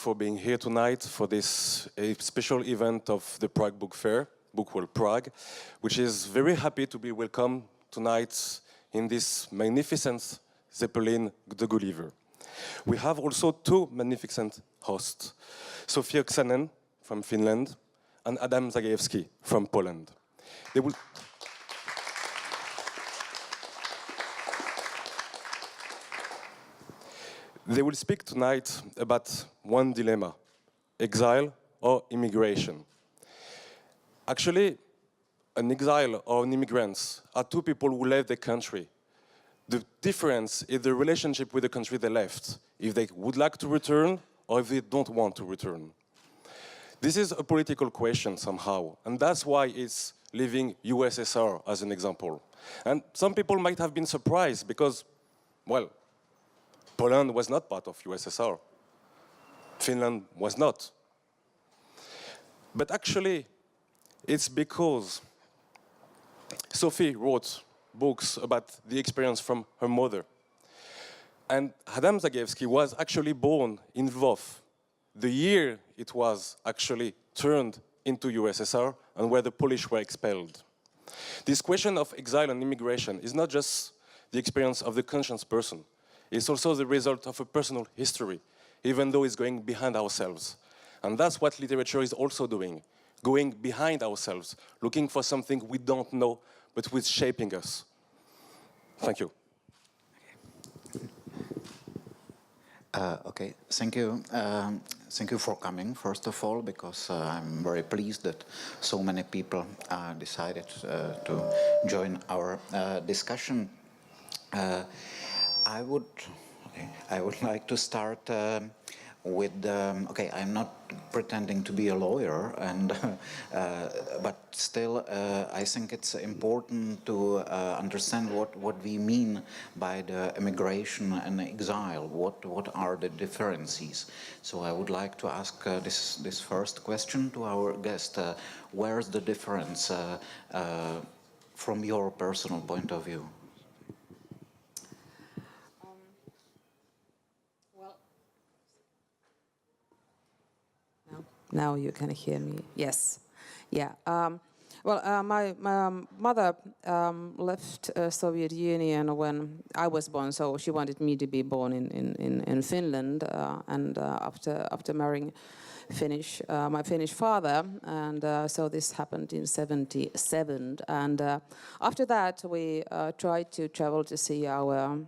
for being here tonight for this special event of the Prague Book Fair, Book World Prague, which is very happy to be welcomed tonight in this magnificent Zeppelin, the Gulliver. We have also two magnificent hosts, Sofi Oksanen from Finland and Adam Zagajewski from Poland. They will speak tonight about one dilemma, exile or immigration. Actually, an exile or an immigrant are two people who left their country. The difference is the relationship with the country they left, if they would like to return or if they don't want to return. This is a political question somehow, and that's why it's leaving USSR as an example. And some people might have been surprised because, well, Poland was not part of USSR. Finland was not. But actually, it's because Sophie wrote books about the experience from her mother. And Adam Zagajewski was actually born in Lvov, the year it was actually turned into USSR and where the Polish were expelled. This question of exile and immigration is not just the experience of the conscious person. It's also the result of a personal history, even though it's going behind ourselves. And that's what literature is also doing, going behind ourselves, looking for something we don't know, but which is shaping us. Thank you. Okay, thank you. Thank you for coming, first of all, because I'm very pleased that so many people decided to join our discussion. I would like to start with, okay, I'm not pretending to be a lawyer, and but still I think it's important to understand what we mean by the immigration and exile. What are the differences? So I would like to ask this first question to our guest. Where's the difference from your personal point of view? Now you can hear me. Yes. Yeah. My mother left Soviet Union when I was born, so she wanted me to be born in Finland, and after marrying my Finnish father, and so this happened in '77. And after that, we tried to travel to see our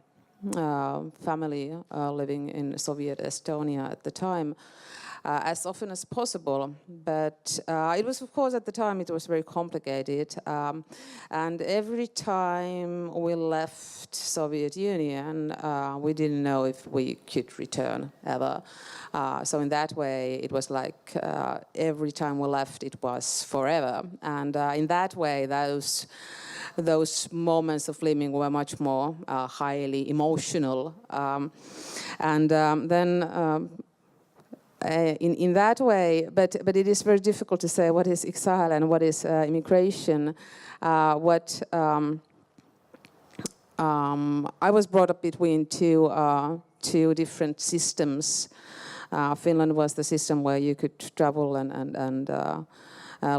family living in Soviet Estonia at the time. As often as possible, but it was, of course, at the time it was very complicated, and every time we left Soviet Union, we didn't know if we could return ever. So in that way, it was like every time we left, it was forever, and in that way, those moments of living were much more highly emotional, and then. In that way, but it is very difficult to say what is exile and what is immigration. I was brought up between two different systems. Finland was the system where you could travel and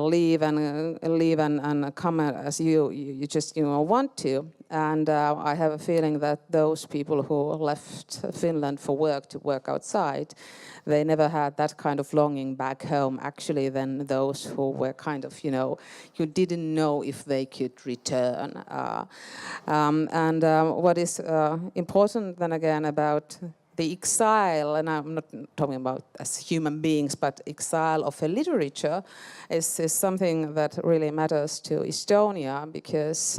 leave and come as you just want to. And I have a feeling that those people who left Finland for work to work outside, they never had that kind of longing back home, actually, than those who were kind of, you didn't know if they could return. What is important then again about the exile, and I'm not talking about as human beings, but exile of a literature is something that really matters to Estonia, because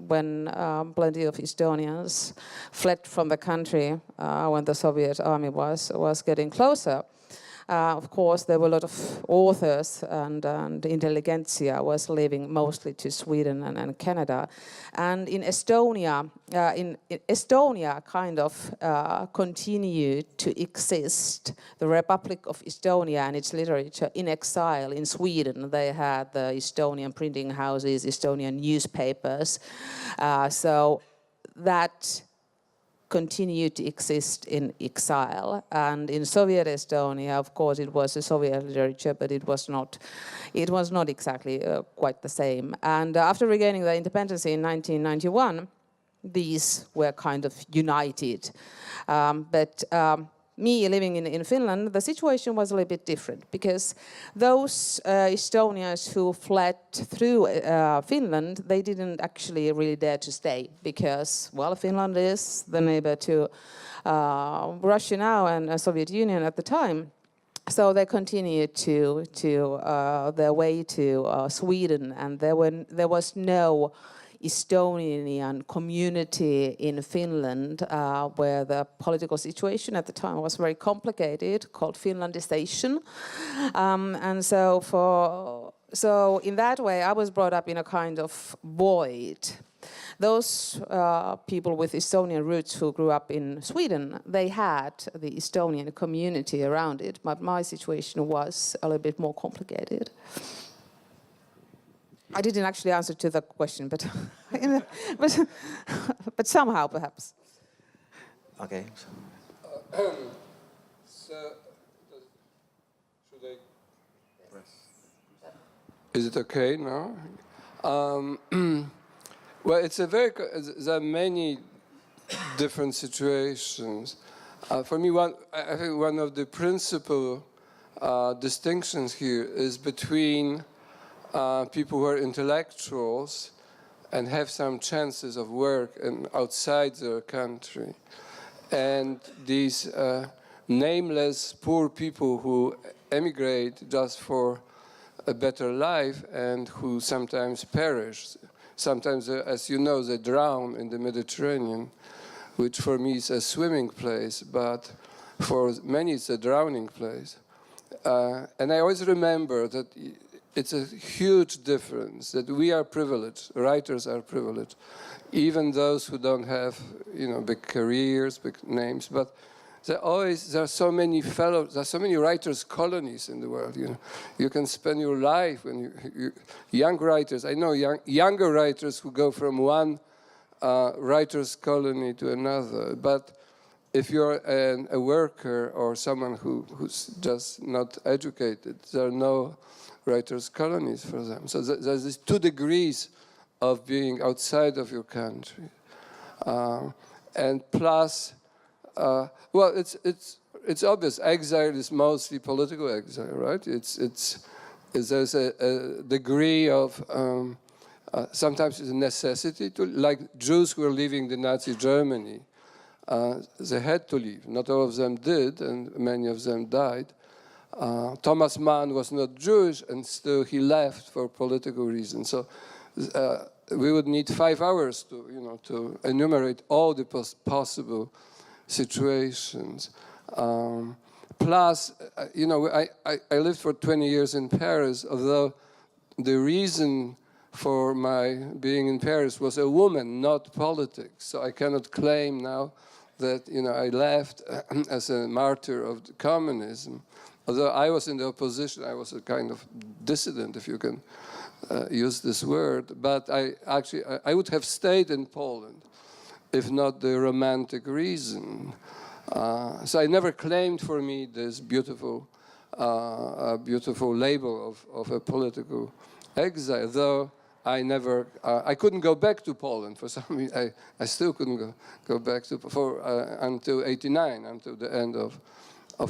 when plenty of Estonians fled from the country when the Soviet army was getting closer, of course, there were a lot of authors and intelligentsia was living mostly to Sweden and Canada. And in Estonia, Estonia kind of continued to exist. The Republic of Estonia and its literature in exile in Sweden. They had the Estonian printing houses, Estonian newspapers. So that continued to exist in exile. And in Soviet Estonia, of course, it was a Soviet literature, but it was not exactly quite the same. And after regaining the independence in 1991, these were kind of united. Me living in Finland, the situation was a little bit different, because those Estonians who fled through Finland, they didn't actually really dare to stay, because, well, Finland is the neighbor to Russia now and Soviet Union at the time. So they continued to their way to Sweden, and there was no Estonian community in Finland, where the political situation at the time was very complicated, called Finlandization. And so in that way, I was brought up in a kind of void. Those people with Estonian roots who grew up in Sweden, they had the Estonian community around it, but my situation was a little bit more complicated. I didn't actually answer to the question, but but somehow perhaps. Okay. So, should I? Is it okay now? Well, it's there are many different situations. For me, I think one of the principal distinctions here is between people who are intellectuals and have some chances of work outside their country, and these nameless poor people who emigrate just for a better life and who sometimes perish. Sometimes, as you know, they drown in the Mediterranean, which for me is a swimming place, but for many it's a drowning place. And I always remember that it's a huge difference that we are privileged, writers are privileged, even those who don't have, big careers, big names. But there are so many writers' colonies in the world. You can spend your life when young writers. I know younger writers who go from one writers' colony to another. But if you're a worker or someone who's just not educated, there are no writers' colonies for them. So there's these 2 degrees of being outside of your country, and plus, well, it's obvious. Exile is mostly political exile, right? There's a degree of sometimes it's a necessity to, like Jews who were leaving the Nazi Germany, they had to leave. Not all of them did, and many of them died. Thomas Mann was not Jewish, and still he left for political reasons. So we would need 5 hours to enumerate all the possible situations. Plus, I lived for 20 years in Paris, although the reason for my being in Paris was a woman, not politics. So I cannot claim now that I left as a martyr of communism. Although I was in the opposition, I was a kind of dissident, if you can use this word. But I would have stayed in Poland, if not the romantic reason. So I never claimed for me this beautiful label of a political exile, though I couldn't go back to Poland for some reason. I still couldn't go back until '89, until the end of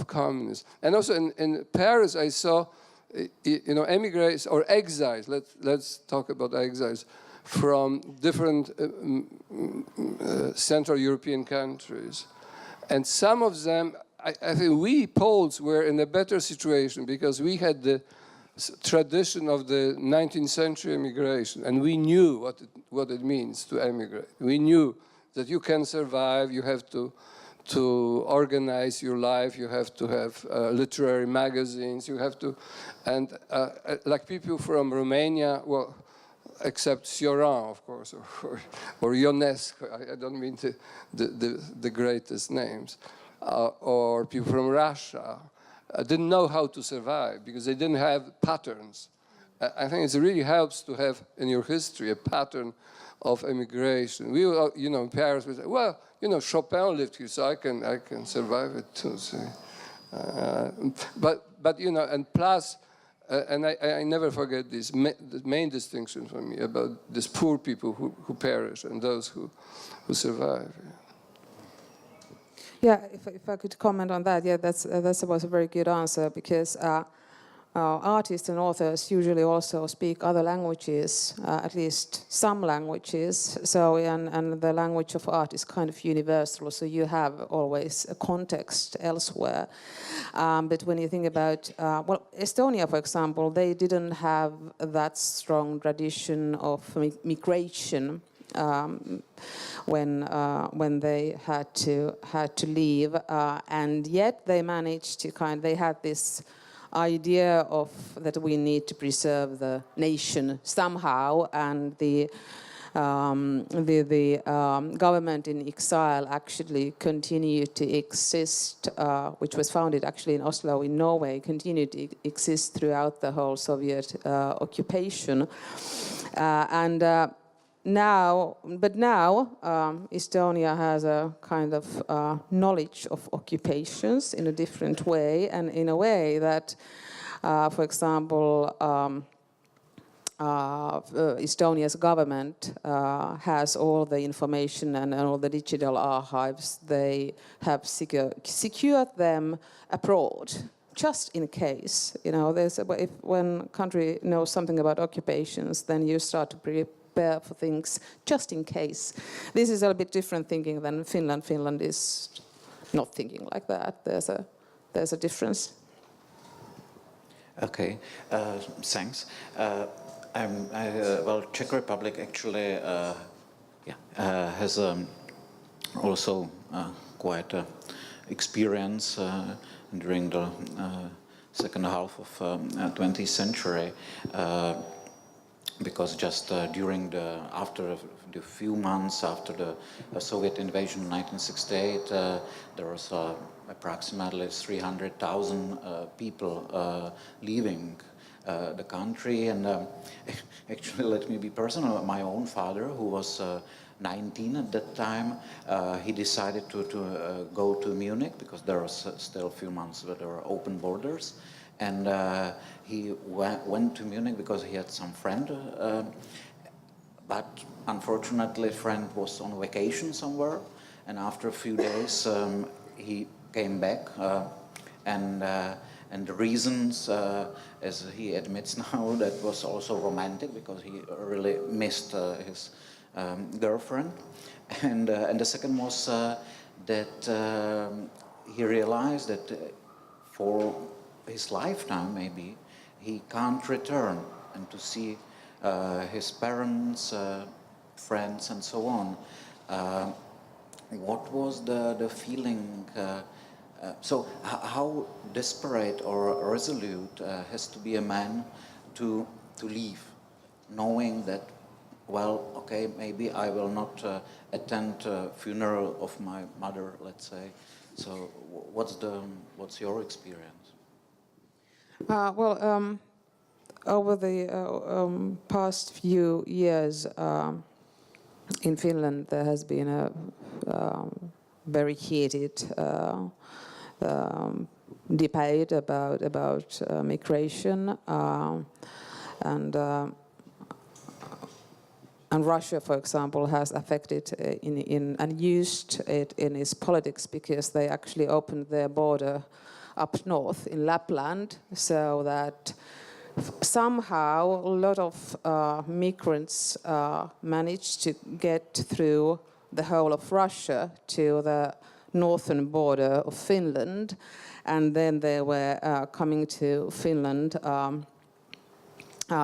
communism. And also in Paris, I saw, emigres or exiles. Let's talk about exiles from different Central European countries, and some of them. I think we Poles were in a better situation because we had the tradition of the 19th century immigration, and we knew what it means to emigrate. We knew that you can survive. You have to organize your life, you have to have literary magazines, you have to, and like people from Romania, well, except Sioran, of course, or Ionesco, I don't mean the greatest names, or people from Russia, didn't know how to survive because they didn't have patterns. I think it really helps to have in your history a pattern of immigration. We were, in Paris, we said, well, Chopin lived here, so I can survive it too. So, but and plus, and I never forget this, the main distinction for me about these poor people who perish and those who survive. Yeah, if I could comment on that, yeah, that was a very good answer, because artists and authors usually also speak other languages, at least some languages. So, and the language of art is kind of universal. So you have always a context elsewhere. But when you think about, Estonia, for example, they didn't have that strong tradition of migration. When they had to leave, and yet they managed to they had this idea of that we need to preserve the nation somehow, and the government in exile actually continued to exist, which was founded actually in Oslo in Norway, continued to exist throughout the whole Soviet occupation, Now Estonia has a kind of knowledge of occupations in a different way, and in a way that, for example, Estonia's government has all the information and all the digital archives. They have secured them abroad, just in case. When a country knows something about occupations, then you start to prepare for things just in case. This is a bit different thinking than Finland. Finland is not thinking like that. There's a difference. Okay, thanks. Czech Republic actually has also quite experience during the second half of 20th century. Because just after the few months after the Soviet invasion in 1968, there was approximately 300,000 people leaving the country. And actually, let me be personal. My own father, who was 19 at that time, he decided to go to Munich, because there was still a few months where there were open borders. And he went to Munich because he had some friend, but unfortunately, friend was on vacation somewhere. And after a few days, he came back, and the reasons, as he admits now, that was also romantic, because he really missed his girlfriend. And the second was that he realized that for his lifetime, maybe, he can't return and to see his parents, friends, and so on. What was the feeling? So how desperate or resolute has to be a man to leave, knowing that, well, okay, maybe I will not attend a funeral of my mother, let's say. So what's your experience? Over the past few years in Finland, there has been a very heated debate about migration, and Russia, for example, has affected and used it in its politics, because they actually opened their border up north in Lapland, so that somehow a lot of migrants managed to get through the whole of Russia to the northern border of Finland, and then they were coming to Finland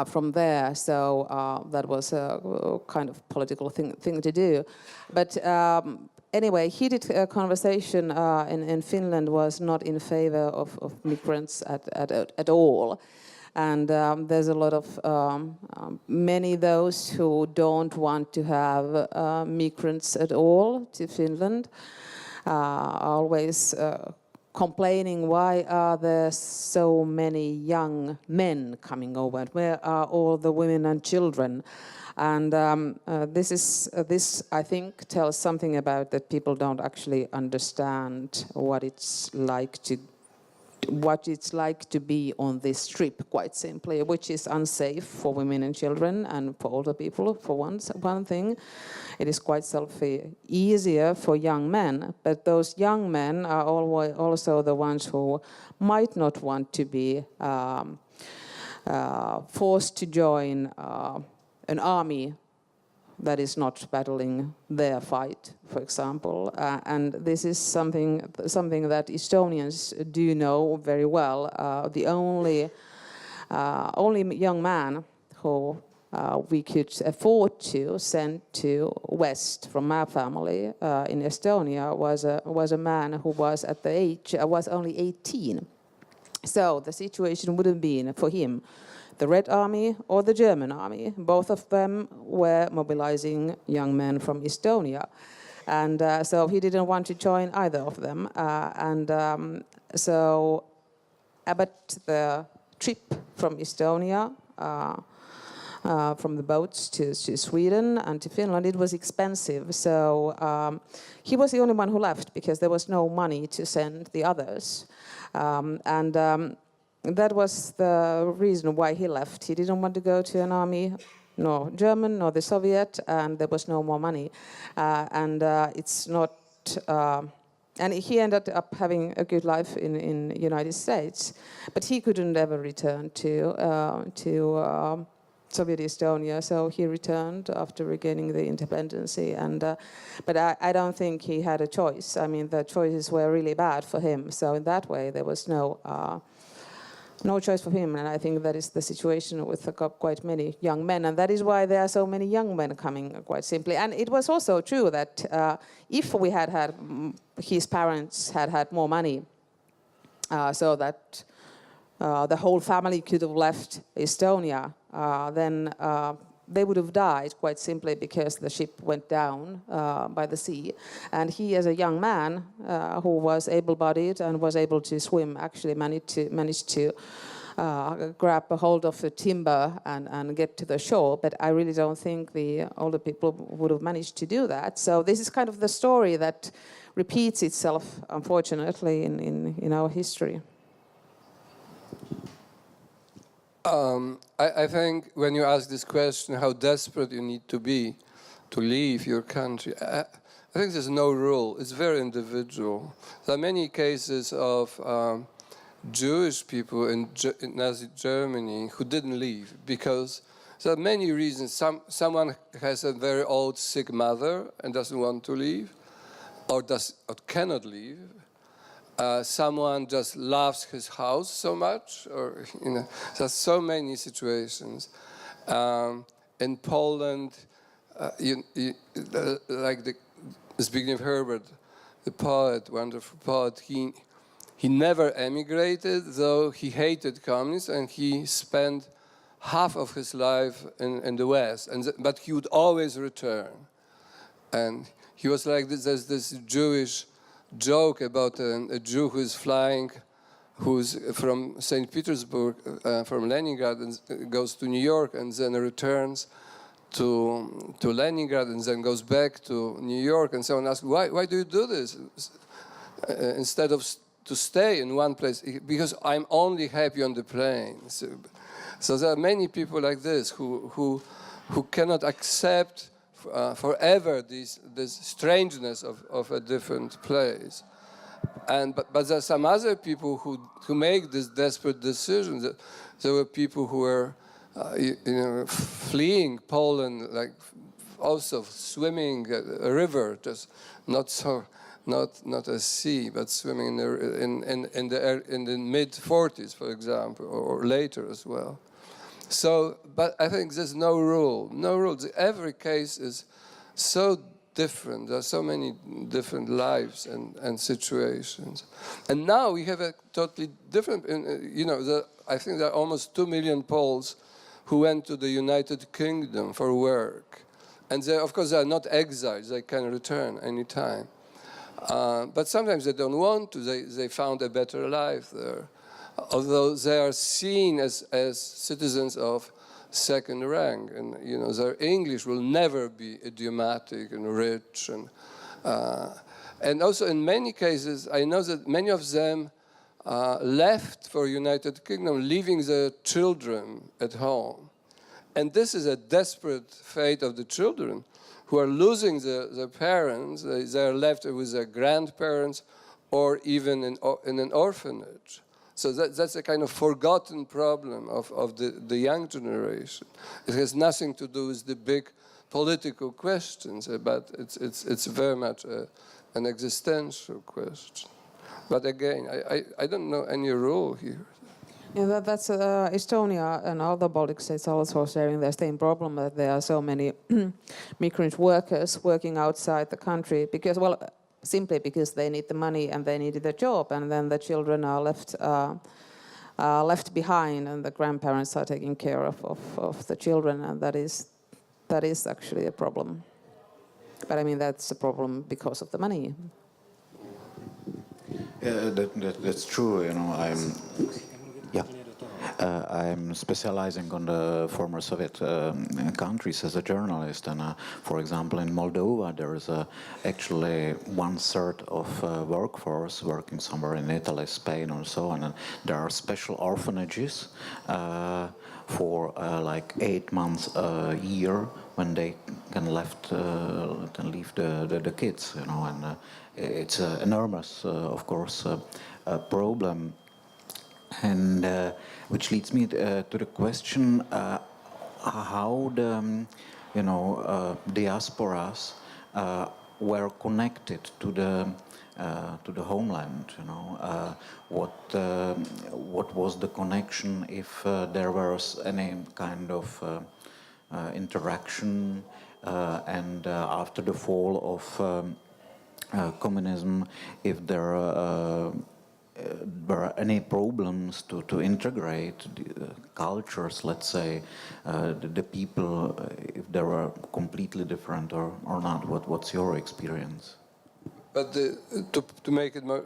from there. So that was a kind of political thing to do. But anyway, heated conversation in Finland was not in favor of migrants at all. And there's a lot of many those who don't want to have migrants at all to Finland. Always complaining, why are there so many young men coming over? Where are all the women and children? And this I think tells something about that people don't actually understand what it's like to be on this trip, quite simply, which is unsafe for women and children and for older people, for one thing. It is quite easier for young men, but those young men are also the ones who might not want to be forced to join an army that is not battling their fight, for example. And this is something that Estonians do know very well. The only young man who we could afford to send to West from my family in Estonia was a man who was at the age was only 18. So the situation would have been for him the Red Army or the German Army. Both of them were mobilizing young men from Estonia. And so he didn't want to join either of them. But the trip from Estonia, from the boats to Sweden and to Finland, it was expensive. So he was the only one who left because there was no money to send the others. That was the reason why he left. He didn't want to go to an army, no German, nor the Soviet, and there was no more money. It's not. And he ended up having a good life in United States, but he couldn't ever return to Soviet Estonia, so he returned after regaining the independence. But I don't think he had a choice. I mean, the choices were really bad for him. So in that way, there was no choice for him, and I think that is the situation with quite many young men, and that is why there are so many young men coming, quite simply. And it was also true that if we had his parents had more money, so that the whole family could have left Estonia, then they would have died, quite simply because the ship went down by the sea. And he, as a young man who was able-bodied and was able to swim, actually managed to grab a hold of the timber and get to the shore. But I really don't think the older people would have managed to do that. So this is kind of the story that repeats itself, unfortunately, in our history. I think when you ask this question, how desperate you need to be to leave your country, I think there's no rule. It's very individual. There are many cases of Jewish people in Nazi Germany who didn't leave because there are many reasons. Someone has a very old, sick mother and doesn't want to leave, or cannot leave. Someone just loves his house so much, or there's so many situations. In Poland, like Zbigniew Herbert, the poet, wonderful poet, he never emigrated, though he hated communists, and he spent half of his life in the West, but he would always return. And he was like this. There's this Jewish joke about a Jew who is flying, who's from St. Petersburg, from Leningrad, and goes to New York, and then returns to Leningrad, and then goes back to New York. And someone asks, why do you do this? Instead of to stay in one place, because I'm only happy on the plane. So there are many people like this who cannot accept forever this strangeness of a different place. But there are some other people who make this desperate decision. There were people who were fleeing Poland, like also swimming a river, just not a sea, but swimming in the mid-40s, for example, or later as well. So, but I think there's no rule, no rules. Every case is so different. There are so many different lives and situations. And now we have a totally different, I think there are almost 2 million Poles who went to the United Kingdom for work. And they, of course, they are not exiles. They can return anytime. But sometimes they don't want to. They found a better life there, although they are seen as citizens of second rank, and their English will never be idiomatic and rich, and also in many cases I know that many of them left for United Kingdom, leaving their children at home, and this is a desperate fate of the children who are losing their parents. They are left with their grandparents or even in an orphanage. So that's a kind of forgotten problem of the young generation. It has nothing to do with the big political questions, but it's very much an existential question. But again, I don't know any rule here. Yeah, that's Estonia and other Baltic states are also sharing the same problem, that there are so many migrant workers working outside the country because, well, simply because they need the money and they need the job, and then the children are left behind, and the grandparents are taking care of the children, and that is actually a problem. But I mean, that's a problem because of the money. Yeah, that's true. I'm specializing on the former Soviet countries as a journalist, and for example, in Moldova, there is actually 1/3 of workforce working somewhere in Italy, Spain, or so on. And there are special orphanages for like 8 months a year when they can leave the kids, and it's an enormous, of course, problem. And which leads me to the question how the diasporas were connected to the homeland. What was the connection, if there was any kind of interaction, and after the fall of communism, if there were any problems to integrate the cultures, let's say, the people, if they were completely different or not? What's your experience? But to make it more,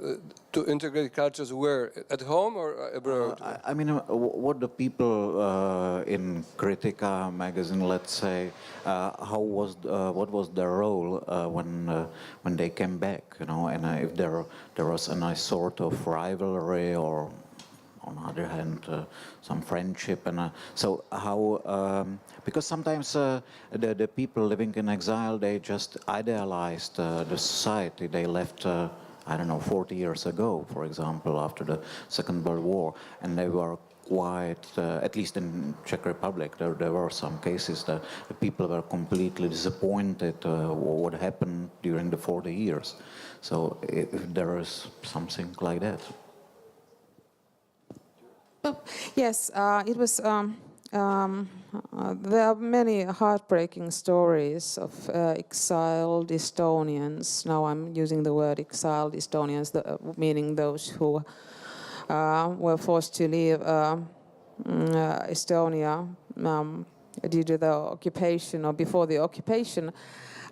to integrate cultures where? At home or abroad? I mean, what the people in Kritika magazine, let's say, what was their role when they came back, and if there was a nice sort of rivalry, or on the other hand, some friendship, and so how, because sometimes the people living in exile, they just idealized the society they left, I don't know, 40 years ago, for example, after the Second World War, and they were quite, at least in Czech Republic, there were some cases that the people were completely disappointed what happened during the 40 years. So if there is something like that. Yes, it was. There are many heartbreaking stories of exiled Estonians. Now I'm using the word exiled Estonians, meaning those who were forced to leave Estonia due to the occupation or before the occupation.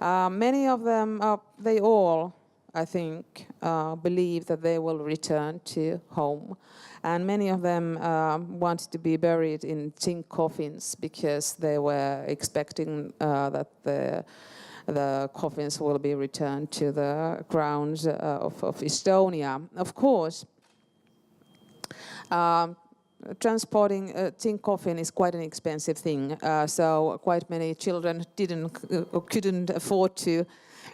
Many of them, they all, I think, believe that they will return to home. And many of them wanted to be buried in zinc coffins because they were expecting that the coffins will be returned to the grounds of Estonia. Of course, transporting a zinc coffin is quite an expensive thing, so quite many children couldn't afford to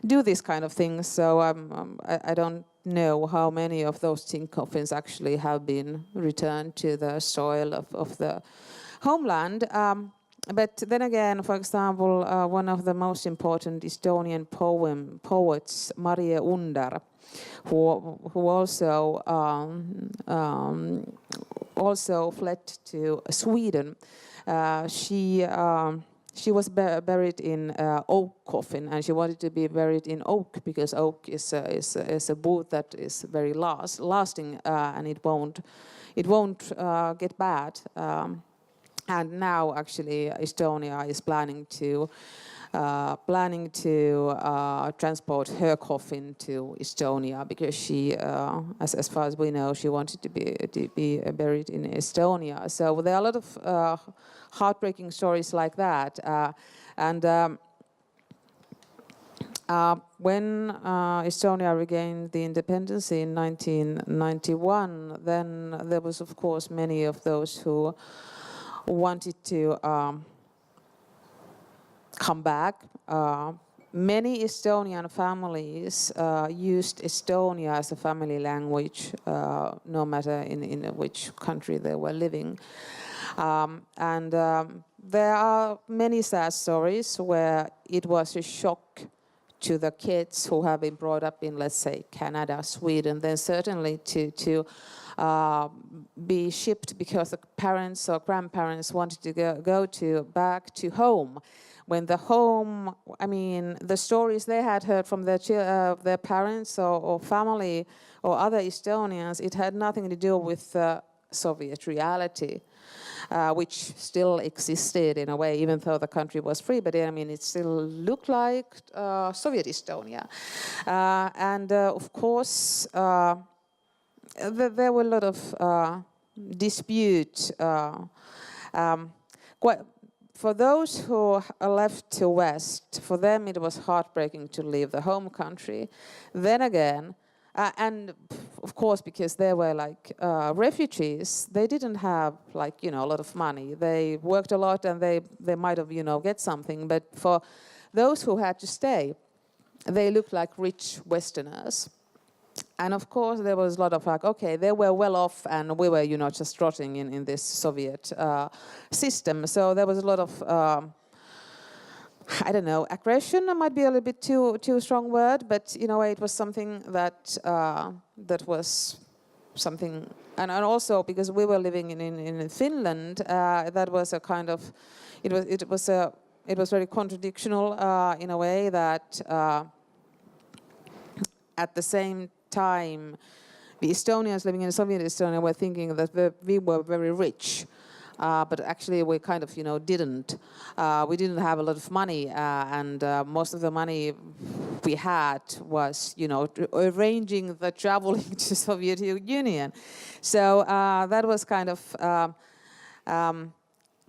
do this kind of thing. So I don't know how many of those zinc coffins actually have been returned to the soil of the homeland. But then again, for example, one of the most important Estonian poets, Marie Undar, who also fled to Sweden. She was buried in oak coffin, and she wanted to be buried in oak because oak is a wood that is very lasting, and it won't get bad. And now, actually, Estonia is planning to planning to transport her coffin to Estonia because she, as far as we know, she wanted to be buried in Estonia. So there are a lot of heartbreaking stories like that. When Estonia regained the independence in 1991, then there was, of course, many of those who wanted to come back. Many Estonian families used Estonia as a family language, no matter in which country they were living. There are many sad stories where it was a shock to the kids who have been brought up in, let's say, Canada, Sweden, then certainly to be shipped because the parents or grandparents wanted to go back to home. When the home, I mean, the stories they had heard from their parents or family or other Estonians, it had nothing to do with Soviet reality, which still existed in a way, even though the country was free. But I mean, it still looked like Soviet Estonia. Of course, there were a lot of dispute. For those who left to West, for them it was heartbreaking to leave the home country. Then again, and of course, because they were like refugees, they didn't have like, a lot of money. They worked a lot and they might have, get something. But for those who had to stay, they looked like rich Westerners. And of course, there was a lot of like, okay, they were well off and we were, just rotting in this Soviet system. So there was a lot of, I don't know, aggression might be a little bit too strong word, but in a way it was something that was something, and also because we were living in Finland, that was a kind of, it was very contradictional in a way that at the same time, the Estonians living in Soviet Estonia were thinking that we were very rich. But actually we kind of, didn't. We didn't have a lot of money, and most of the money we had was, arranging the traveling to Soviet Union. So that was kind of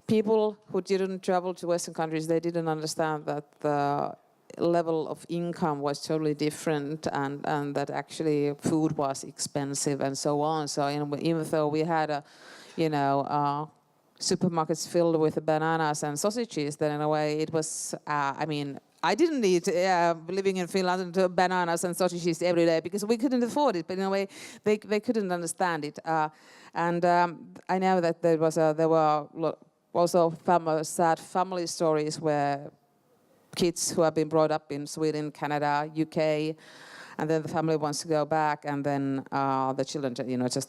people who didn't travel to Western countries, they didn't understand that the level of income was totally different, and that actually food was expensive and so on. So even though we had supermarkets filled with bananas and sausages, then in a way it was, I didn't eat, living in Finland, bananas and sausages every day because we couldn't afford it, but in a way they couldn't understand it. I know that there were also sad family stories where kids who have been brought up in Sweden, Canada, UK, and then the family wants to go back, and then the children,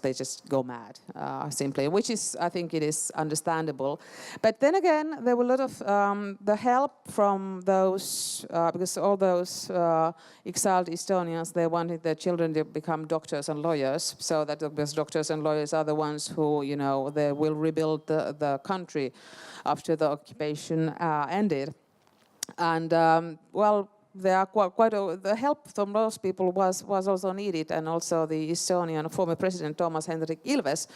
they just go mad, simply, which is, I think it is understandable. But then again, there were a lot of the help from those, because all those exiled Estonians, they wanted their children to become doctors and lawyers, so that those doctors and lawyers are the ones who, they will rebuild the country after the occupation ended. And there are the help from those people was also needed, and also the Estonian former president Toomas Hendrik Ilves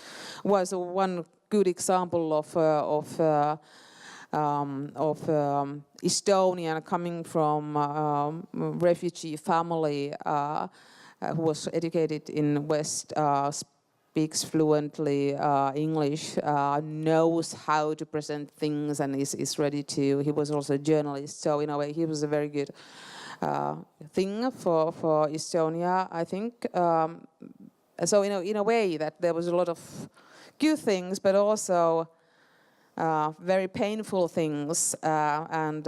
was one good example of Estonian coming from refugee family who was educated in West. Speaks fluently English, knows how to present things, and is ready to. He was also a journalist, so in a way he was a very good thing for Estonia, I think. So in a way that there was a lot of good things, but also very painful things, and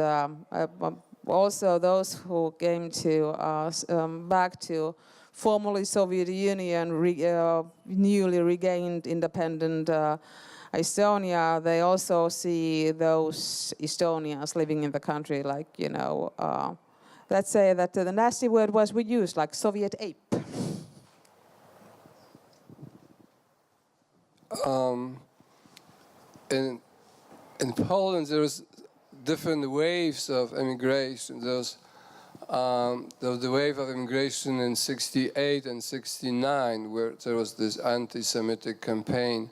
also those who came to back to formerly Soviet Union, newly regained independent Estonia, they also see those Estonians living in the country like, let's say that the nasty word was we used, like Soviet ape. In Poland, different waves of immigration. There was the wave of immigration in '68 and '69, where there was this anti-Semitic campaign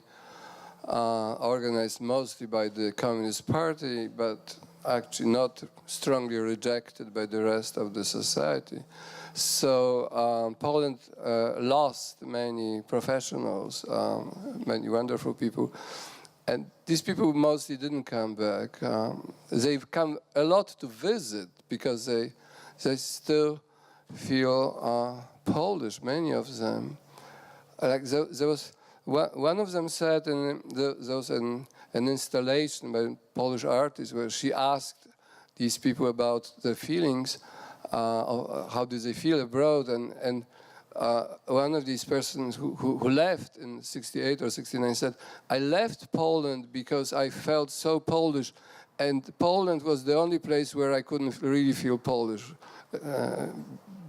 organized mostly by the Communist Party, but actually not strongly rejected by the rest of the society. So Poland lost many professionals, many wonderful people. And these people mostly didn't come back. They've come a lot to visit because they still feel Polish, many of them. Like there was one of them said, there was an installation by a Polish artist where she asked these people about their feelings, how do they feel abroad, and one of these persons who left in '68 or '69 said, I left Poland because I felt so Polish, and Poland was the only place where I couldn't really feel Polish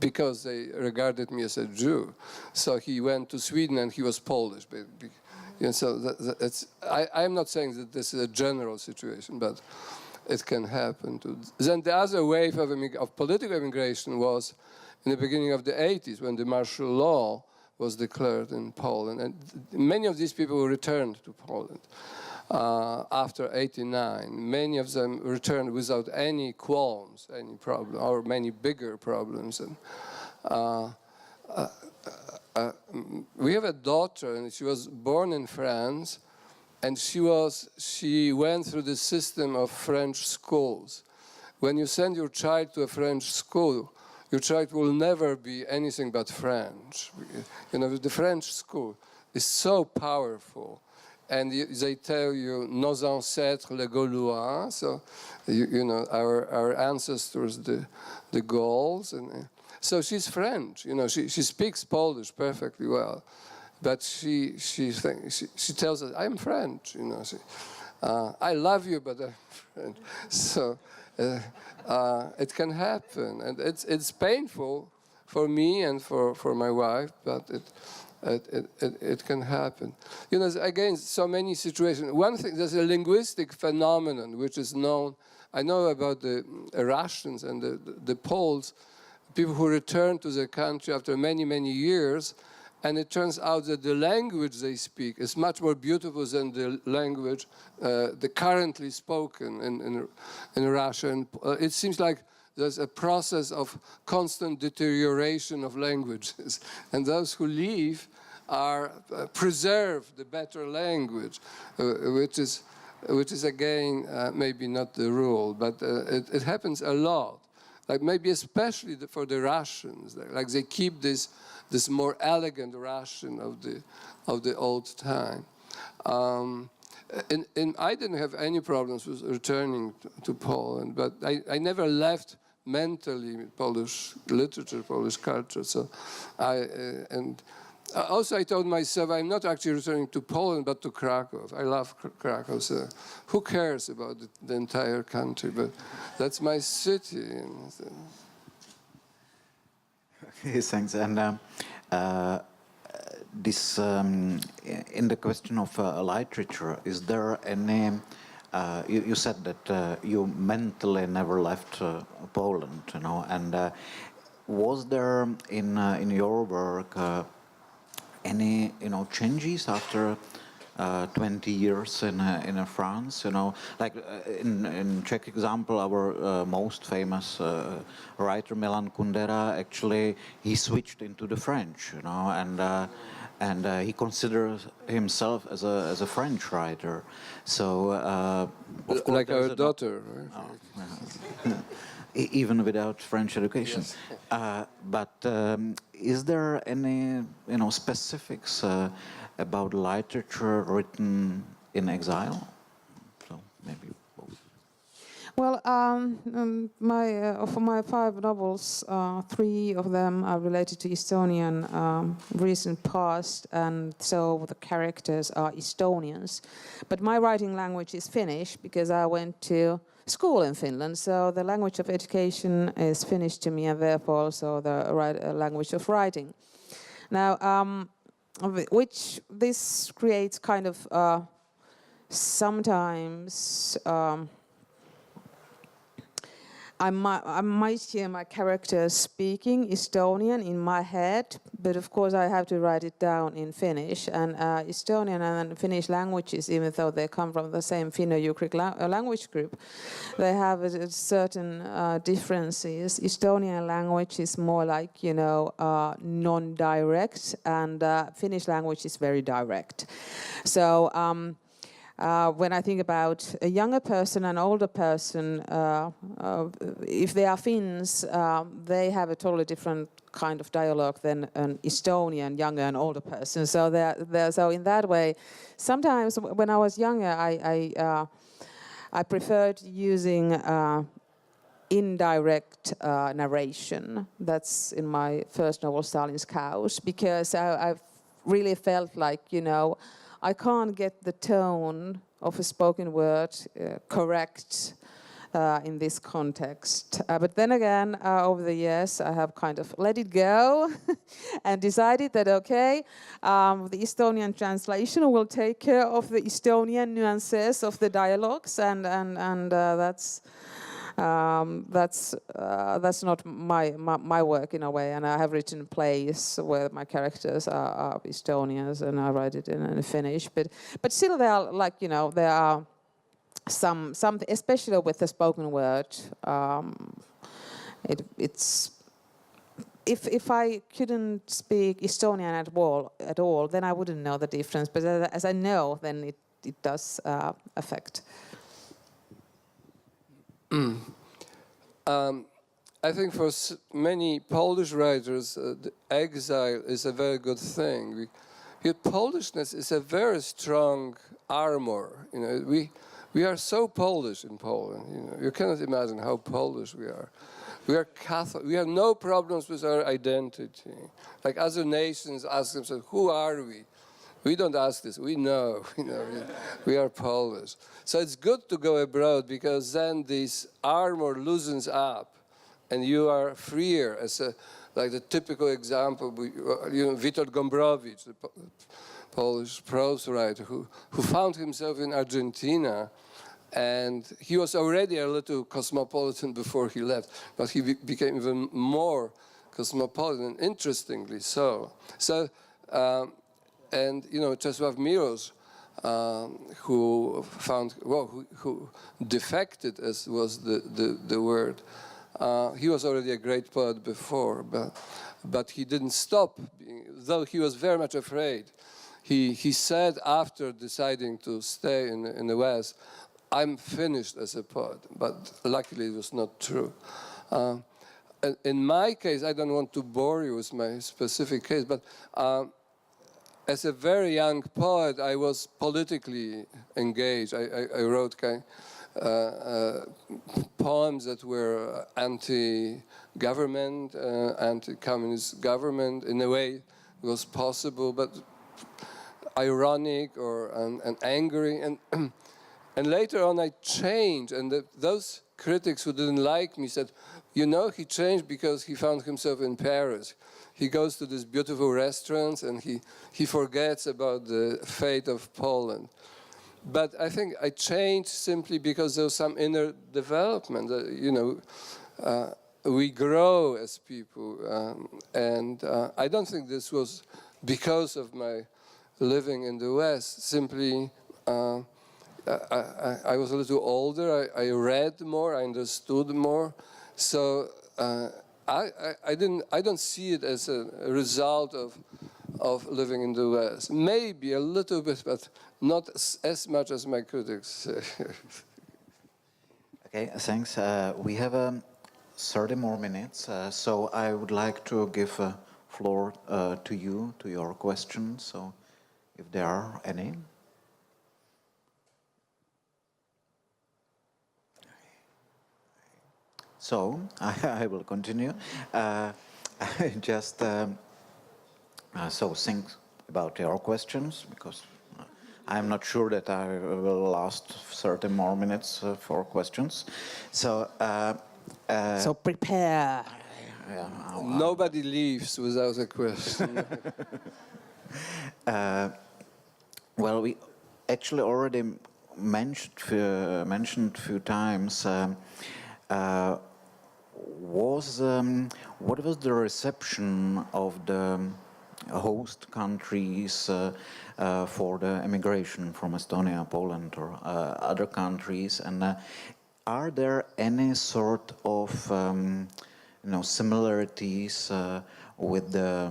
because they regarded me as a Jew. So he went to Sweden and he was Polish. So I'm not saying that this is a general situation, but it can happen. Then the other wave of political immigration was in the beginning of the '80s, when the martial law was declared in Poland. And many of these people returned to Poland after '89. Many of them returned without any qualms, any problem, or many bigger problems. And we have a daughter, and she was born in France, and she went through the system of French schools. When you send your child to a French school, your child will never be anything but French. You know, the French school is so powerful. And they tell you, nos ancêtres les Gaulois, so, you know, our ancestors, the Gauls. And so she's French, you know, she speaks Polish perfectly well. But she tells us, I'm French, you know. I love you, but I'm French. So it can happen, and it's painful for me and for my wife, but it can happen. You know, again, so many situations. One thing, there's a linguistic phenomenon which is known. I know about the Russians and the Poles, people who return to their country after many, many years, and it turns out that the language they speak is much more beautiful than the language currently spoken in Russia. And it seems like there's a process of constant deterioration of languages. And those who leave preserve the better language, which is again, maybe not the rule, but it happens a lot. Like maybe especially for the Russians, like they keep this more elegant Russian of the old time. And I didn't have any problems with returning to Poland, but I never left mentally Polish literature, Polish culture. So also I told myself I'm not actually returning to Poland, but to Krakow. I love Krakow, so who cares about the entire country? But that's my city. Okay, thanks. And this, in the question of literature, is there any? You said that you mentally never left Poland, you know. And was there in your work any, you know, changes after 20 years in France, you know, like in Czech example, our most famous writer Milan Kundera, actually he switched into the French, you know, and he considers himself as a French writer. So of course, like our daughter, right? Oh, even without French education. Yes. But is there any, you know, specifics about literature written in exile? So maybe both. Well, for my 5 novels, 3 of them are related to Estonian recent past, and so the characters are Estonians. But my writing language is Finnish because I went to school in Finland, so the language of education is Finnish to me, and therefore also the language of writing. Now, which this creates kind of sometimes I might hear my characters speaking Estonian in my head, but of course I have to write it down in Finnish. And Estonian and Finnish languages, even though they come from the same Finno-Ugric language group, they have certain differences. Estonian language is more like, you know, non-direct, and Finnish language is very direct. So when I think about a younger person and older person, if they are Finns, they have a totally different kind of dialogue than an Estonian younger and older person. So so in that way, sometimes when I was younger, I preferred using indirect narration. That's in my first novel, Stalin's Cows, because I really felt like, you know, I can't get the tone of a spoken word correct in this context. But then again, over the years, I have kind of let it go and decided that, okay, the Estonian translation will take care of the Estonian nuances of the dialogues, and that's not my work in a way. And I have written plays where my characters are Estonians, and I write it in Finnish. But still, there are, like, you know, there are some especially with the spoken word. It's if I couldn't speak Estonian at all, then I wouldn't know the difference. But as I know, then it does affect. I think for many Polish writers, the exile is a very good thing. Polishness is a very strong armor. You know, we are so Polish in Poland. You know, you cannot imagine how Polish we are. We are Catholic. We have no problems with our identity. Like other nations ask themselves, "Who are we?" We don't ask this. We know, we are Polish. So it's good to go abroad, because then this armor loosens up, and you are freer. As like the typical example, Witold Gombrowicz, the Polish prose writer, who found himself in Argentina, and he was already a little cosmopolitan before he left, but he became even more cosmopolitan. Interestingly so. And Czesław Miłosz, who defected, as was the word. He was already a great poet before, but he didn't stop, though he was very much afraid. He said after deciding to stay in the West, "I'm finished as a poet," but luckily it was not true. In my case, I don't want to bore you with my specific case, but as a very young poet, I was politically engaged. I wrote poems that were anti-government, anti-communist government. In a way, it was possible, but ironic and angry. And later on, I changed, and those critics who didn't like me said, he changed because he found himself in Paris. He goes to these beautiful restaurants, and he forgets about the fate of Poland. But I think I changed simply because there was some inner development. We grow as people, and I don't think this was because of my living in the West. Simply, I was a little older. I read more. I understood more. So I don't see it as a result of living in the West. Maybe a little bit, but not as much as my critics say. Okay, thanks. We have 30 more minutes, so I would like to give the floor to you, to your questions, so if there are any. So, I will continue. Just so think about your questions, because I'm not sure that I will last 30 more minutes for questions. So, so prepare. Nobody leaves without a question. Well, we actually already mentioned a few times what was the reception of the host countries for the immigration from Estonia, Poland, or other countries, and are there any sort of similarities with the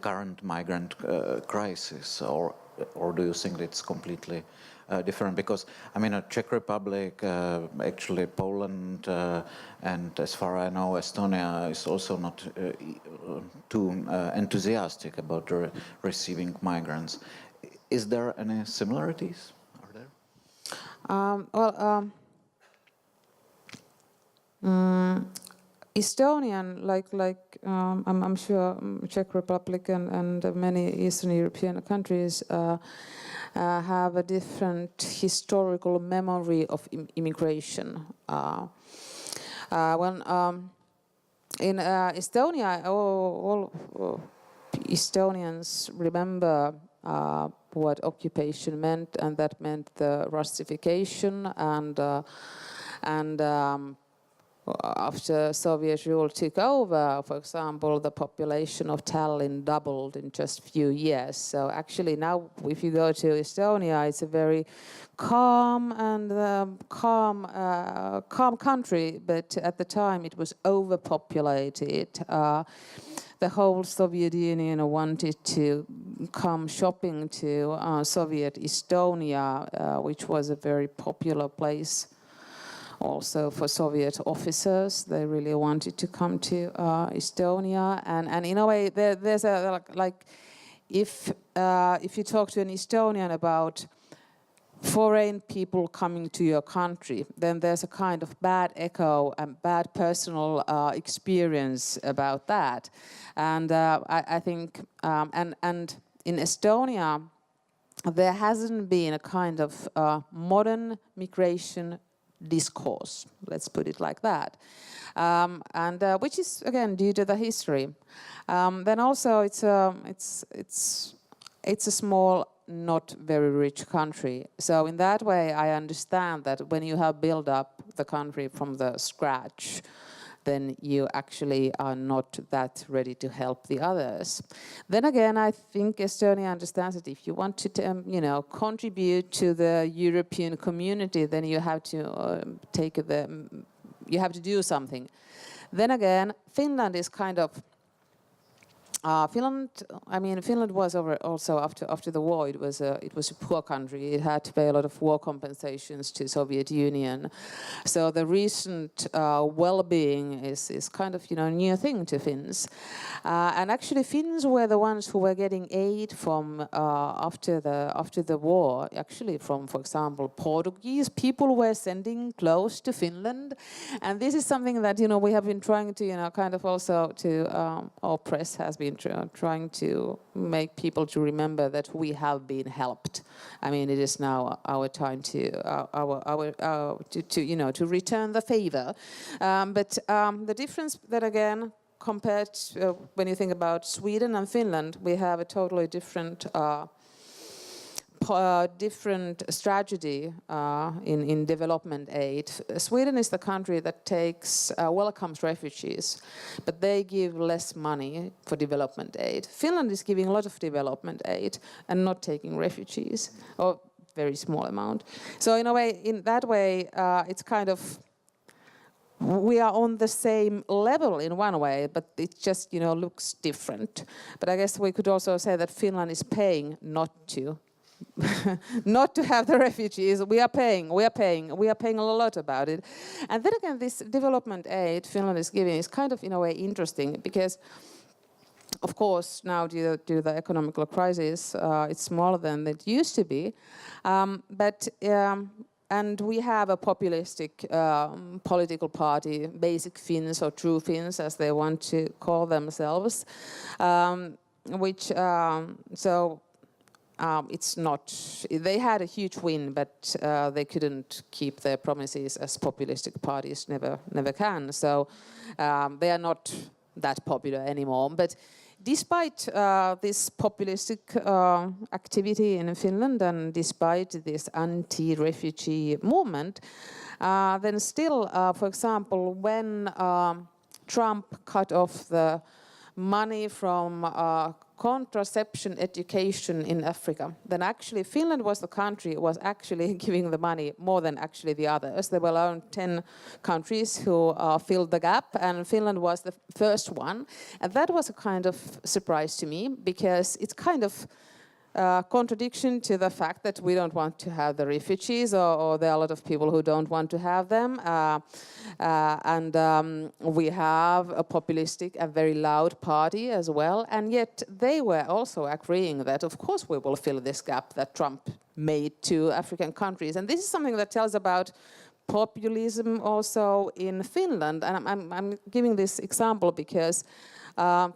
current migrant crisis, or do you think it's completely different? Because I mean, Czech Republic, actually Poland, and as far as I know, Estonia is also not too enthusiastic about receiving migrants. Is there any similarities? Are there? Estonian, I'm sure Czech Republic and many Eastern European countries have a different historical memory of immigration. In Estonia, all Estonians remember what occupation meant, and that meant the Russification and after Soviet rule took over, for example, the population of Tallinn doubled in just a few years. So actually now, if you go to Estonia, it's a very calm and calm country. But at the time, it was overpopulated. The whole Soviet Union wanted to come shopping to Soviet Estonia, which was a very popular place. Also for Soviet officers, they really wanted to come to Estonia, and in a way, there's a if you talk to an Estonian about foreign people coming to your country, then there's a kind of bad echo and bad personal experience about that, and I think and in Estonia, there hasn't been a kind of modern migration discourse, let's put it like that, and which is again due to the history. Then also it's a small, not very rich country. So in that way, I understand that when you have built up the country from the scratch, then you actually are not that ready to help the others. Then again, I think Estonia understands that if you want to, contribute to the European community, then you have to you have to do something. Then again, Finland is kind of. Finland was also after the war. It was a poor country. It had to pay a lot of war compensations to Soviet Union. So the recent well-being is kind of a new thing to Finns. And actually, Finns were the ones who were getting aid from after the war. Actually, from, for example, Portuguese people were sending clothes to Finland, and this is something that we have been trying to kind of also to our press has been trying to make people to remember that we have been helped. I mean, it is now our time to to return the favor. But the difference that again, compared to, when you think about Sweden and Finland, we have a totally different different strategy in development aid. Sweden is the country that welcomes refugees, but they give less money for development aid. Finland is giving a lot of development aid and not taking refugees, or very small amount. So in that way, it's kind of, we are on the same level in one way, but it just looks different. But I guess we could also say that Finland is paying not to have the refugees. We are paying a lot about it. And then again, this development aid Finland is giving is kind of in a way interesting, because of course now due to the economical crisis, it's smaller than it used to be, and we have a populistic political party, Basic Finns or True Finns as they want to call themselves, which it's not. They had a huge win, but they couldn't keep their promises, as populistic parties never can. So they are not that popular anymore. But despite this populistic activity in Finland and despite this anti-refugee movement, then still, for example, when Trump cut off the money from contraception education in Africa, then actually Finland was the country was actually giving the money more than actually the others. There were around 10 countries who filled the gap, and Finland was the first one. And that was a kind of surprise to me, because it's kind of contradiction to the fact that we don't want to have the refugees, or there are a lot of people who don't want to have them. We have a populistic, a very loud party as well. And yet they were also agreeing that, of course, we will fill this gap that Trump made to African countries. And this is something that tells about populism also in Finland. And I'm giving this example because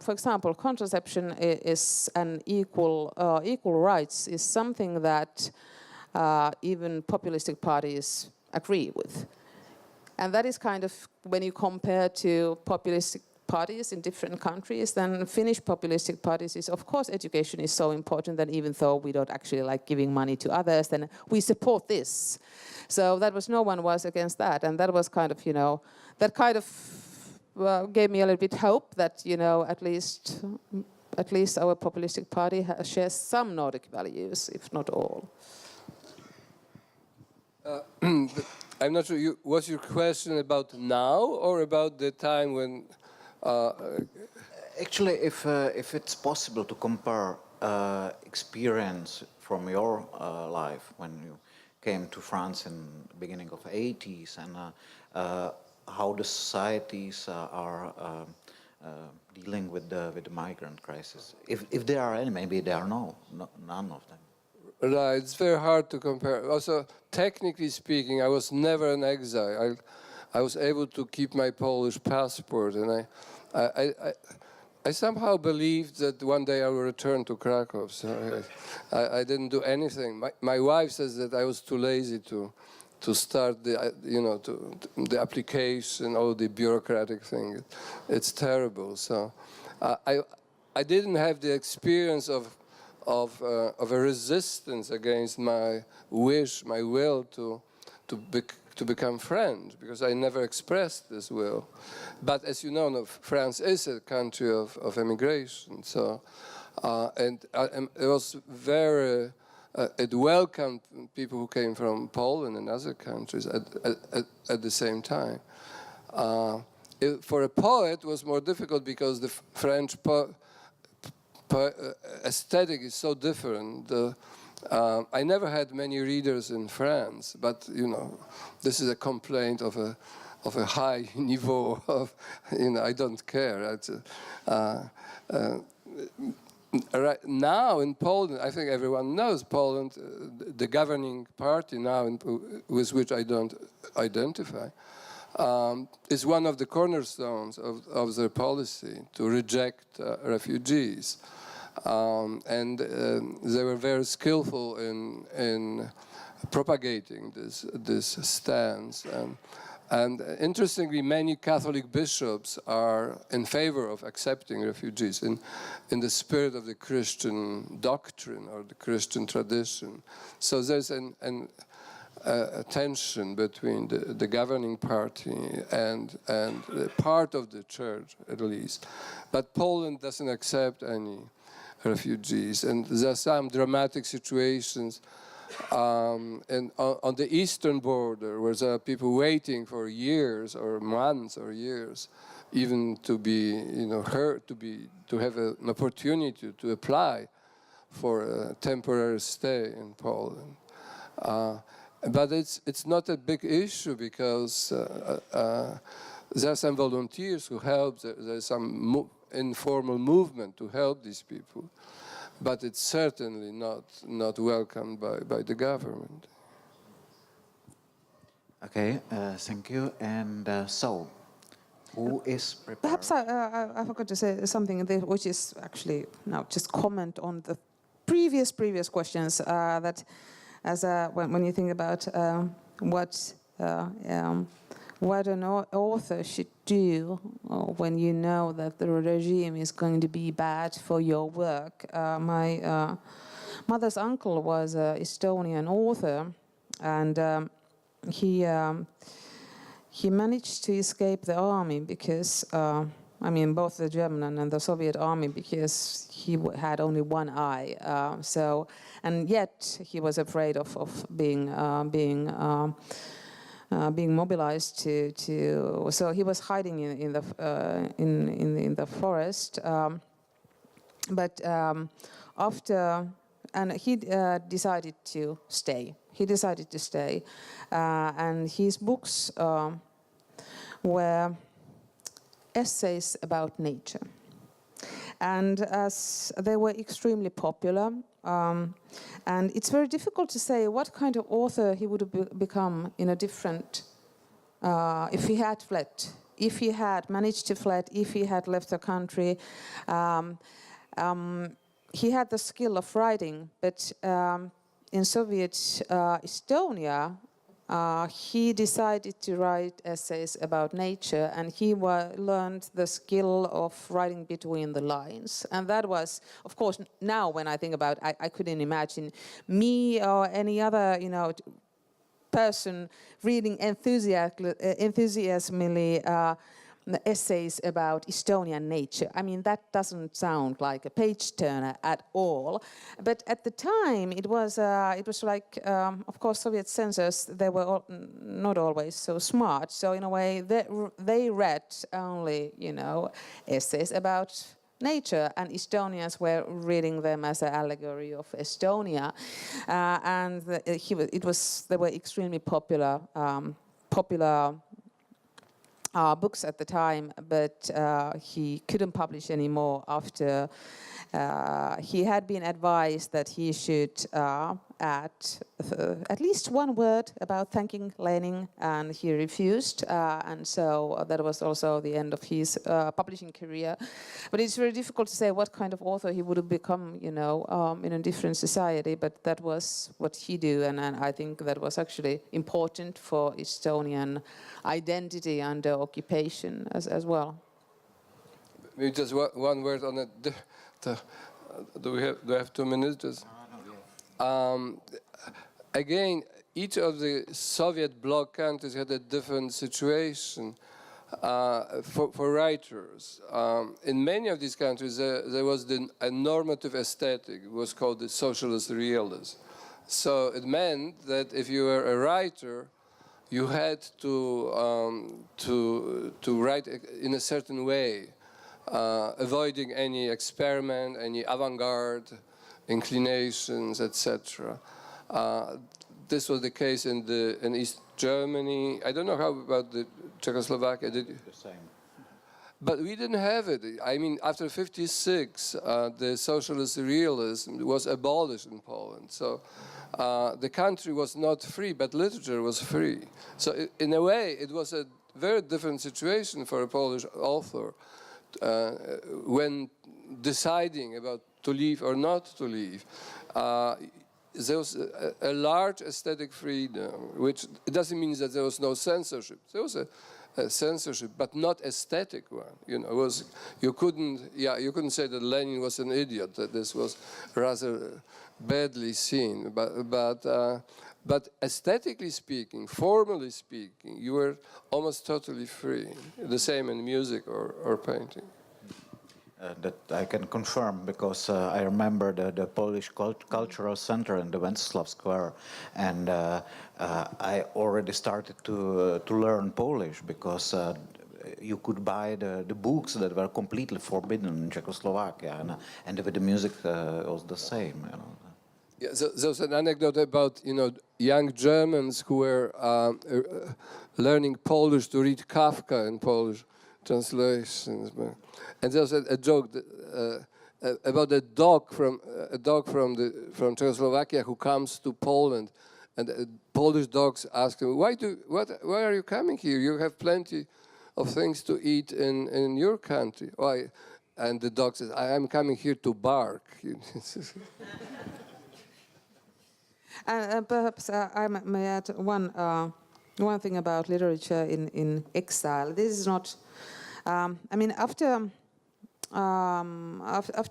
for example, contraception is an equal rights is something that even populistic parties agree with. And that is kind of, when you compare to populistic parties in different countries, then Finnish populistic parties is, of course, education is so important that even though we don't actually like giving money to others, then we support this. So that was, no one was against that. And that was kind of, that kind of gave me a little bit hope that, at least our populistic party shares some Nordic values, if not all. I'm not sure. Was your question about now or about the time when? Actually, if it's possible to compare experience from your life when you came to France in the beginning of the 80s and how the societies are dealing with the migrant crisis. If there are any, maybe there are none of them. Right, it's very hard to compare. Also, technically speaking, I was never an exile. I was able to keep my Polish passport, and I somehow believed that one day I will return to Krakow. So I didn't do anything. My wife says that I was too lazy to start the application, all the bureaucratic thing. It's terrible. So I didn't have the experience of a resistance against my wish, my will to become French, because I never expressed this will. But as you know, France is a country of immigration. So and it was very. It welcomed people who came from Poland and other countries at the same time. For a poet, it was more difficult because the French aesthetic is so different. I never had many readers in France, but this is a complaint of a high niveau of I don't care. Right now in Poland, I think everyone knows Poland, the governing party now, with which I don't identify, is one of the cornerstones of their policy to reject refugees. And they were very skillful in propagating this stance. And interestingly, many Catholic bishops are in favor of accepting refugees in the spirit of the Christian doctrine or the Christian tradition. So there's a tension between the governing party and part of the church, at least. But Poland doesn't accept any refugees, and there are some dramatic situations. And on the eastern border, where there are people waiting for years or months or years, even to be heard, to have an opportunity to apply for a temporary stay in Poland. But it's not a big issue because there are some volunteers who help. There's some informal movement to help these people. But it's certainly not welcomed by the government. Okay, thank you. And so, who is prepared? Perhaps I forgot to say something which is actually now just comment on the previous questions when you think about what an author should do when you know that the regime is going to be bad for your work. My mother's uncle was an Estonian author, and he managed to escape the army because, both the German and the Soviet army, because he had only one eye. And yet he was afraid of being mobilized to. So he was hiding in the forest. But after, and he decided to stay. And his books were essays about nature. And as they were extremely popular, and it's very difficult to say what kind of author he would have become in a different, if he had fled, if he had managed to fled, if he had left the country. He had the skill of writing, but in Soviet Estonia, he decided to write essays about nature, and he learned the skill of writing between the lines. And that was, of course, now when I think about it, I couldn't imagine me or any other, person reading enthusiastically essays about Estonian nature. I mean, that doesn't sound like a page turner at all. But at the time, it was like, of course, Soviet censors, they were not always so smart. So in a way, they read only, essays about nature, and Estonians were reading them as an allegory of Estonia, and they were extremely popular books at the time, but he couldn't publish anymore after he had been advised that he should add at least one word about thanking Lenin, and he refused, and so that was also the end of his publishing career. But it's very difficult to say what kind of author he would have become, in a different society, but that was what he did, and I think that was actually important for Estonian identity under occupation as well. Maybe just one word on it. Do I have 2 minutes? Again, each of the Soviet bloc countries had a different situation for writers. In many of these countries, there was a normative aesthetic. It was called the socialist realism. So it meant that if you were a writer, you had to write in a certain way, avoiding any experiment, any avant-garde inclinations, etc. This was the case in East Germany. I don't know how about the Czechoslovakia. Did you? The same. But we didn't have it. I mean, after '56, the socialist realism was abolished in Poland. So the country was not free, but literature was free. So in a way, it was a very different situation for a Polish author when deciding about to leave or not to leave. There was a large aesthetic freedom, which it doesn't mean that there was no censorship. There was a censorship, but not aesthetic one. You couldn't say that Lenin was an idiot. That this was rather badly seen. But aesthetically speaking, formally speaking, you were almost totally free. The same in music or painting. That I can confirm, because I remember the Polish Cultural Center in the Wenceslaw Square, and I already started to learn Polish, because you could buy the books that were completely forbidden in Czechoslovakia, and the music was the same. Yeah, so there's an anecdote about young Germans who were learning Polish to read Kafka in Polish translations. And there's a joke about a dog from Czechoslovakia who comes to Poland, and Polish dogs ask him, "Why are you coming here? You have plenty of things to eat in your country." Why? And the dog says, "I am coming here to bark." And perhaps I may add one one thing about literature in exile. This is not. I mean, after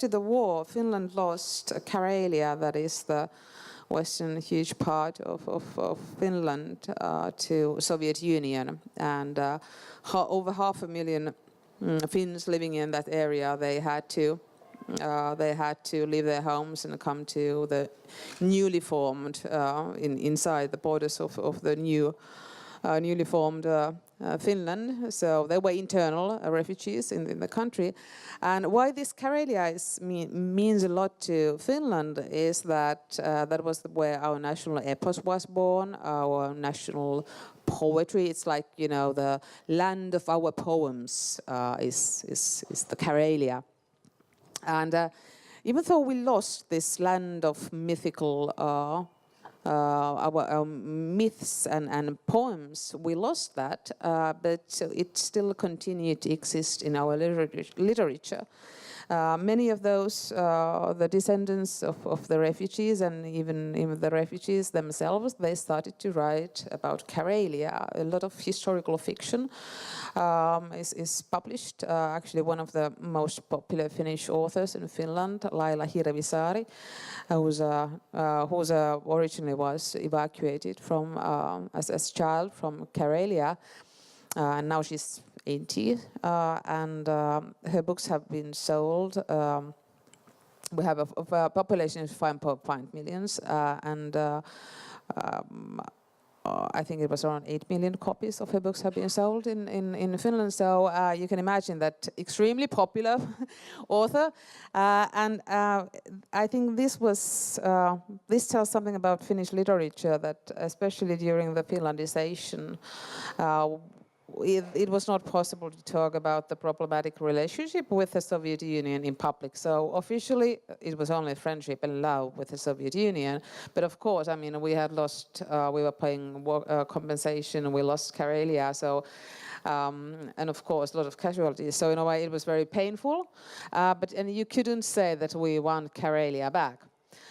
the war, Finland lost Karelia, that is the western huge part of Finland, to Soviet Union, and over 500,000 Finns living in that area, they had to leave their homes and come to the newly formed inside the borders of the newly formed Finland. So they were internal refugees in the country. And why this Karelia means a lot to Finland is that that was where our national epos was born, our national poetry. It's like, you know, the land of our poems is the Karelia. And even though we lost this land of mythical our myths and poems, we lost that, but it still continued to exist in our literature. Many of those, the descendants of the refugees and even the refugees themselves, they started to write about Karelia. A lot of historical fiction is published. Actually, one of the most popular Finnish authors in Finland, Laila Hirvisaari, who originally was evacuated from as a child from Karelia, and now she's 80, and her books have been sold. We have a population of 5.5 million, and I think it was around 8 million copies of her books have been sold in Finland. So you can imagine that extremely popular author. And I think this tells something about Finnish literature, that especially during the Finlandization, it was not possible to talk about the problematic relationship with the Soviet Union in public. So officially, it was only friendship and love with the Soviet Union. But of course, I mean, we had lost, we were paying compensation, we lost Karelia, so, and of course, a lot of casualties. So in a way, it was very painful. And you couldn't say that we want Karelia back.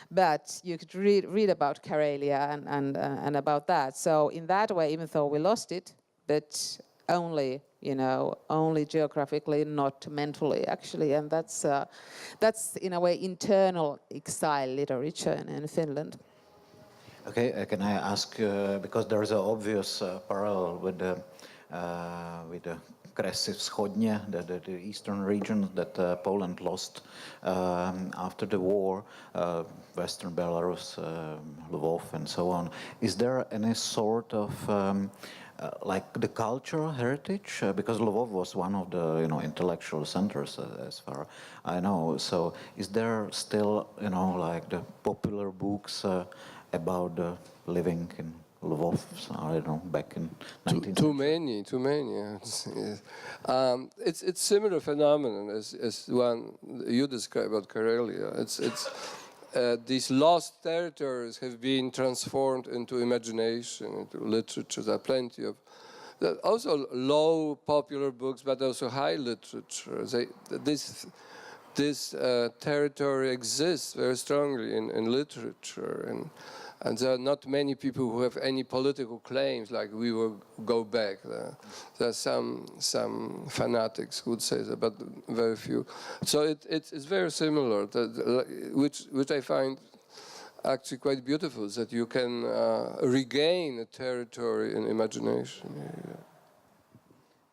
But you could read about Karelia and about that. So in that way, even though we lost it, but only, you know, only geographically, not mentally, actually, and that's in a way internal exile literature in Finland. Okay, can I ask, because there's an obvious parallel with the Kresy Wschodnie, the eastern region that Poland lost after the war, Western Belarus, Lvov, and so on. Is there any sort of like the cultural heritage, because Lvov was one of the intellectual centers as far I know. So is there still like the popular books about the living in Lvov? I don't know, back in 19th Too many. Yes. It's similar phenomenon as one you described about Karelia. These lost territories have been transformed into imagination, into literature. There are plenty of also low popular books, but also high literature. This territory exists very strongly in literature, and there are not many people who have any political claims, like we will go back. There are some fanatics who would say that, but very few. So it's very similar, which I find actually quite beautiful, that you can regain a territory in imagination. Yeah.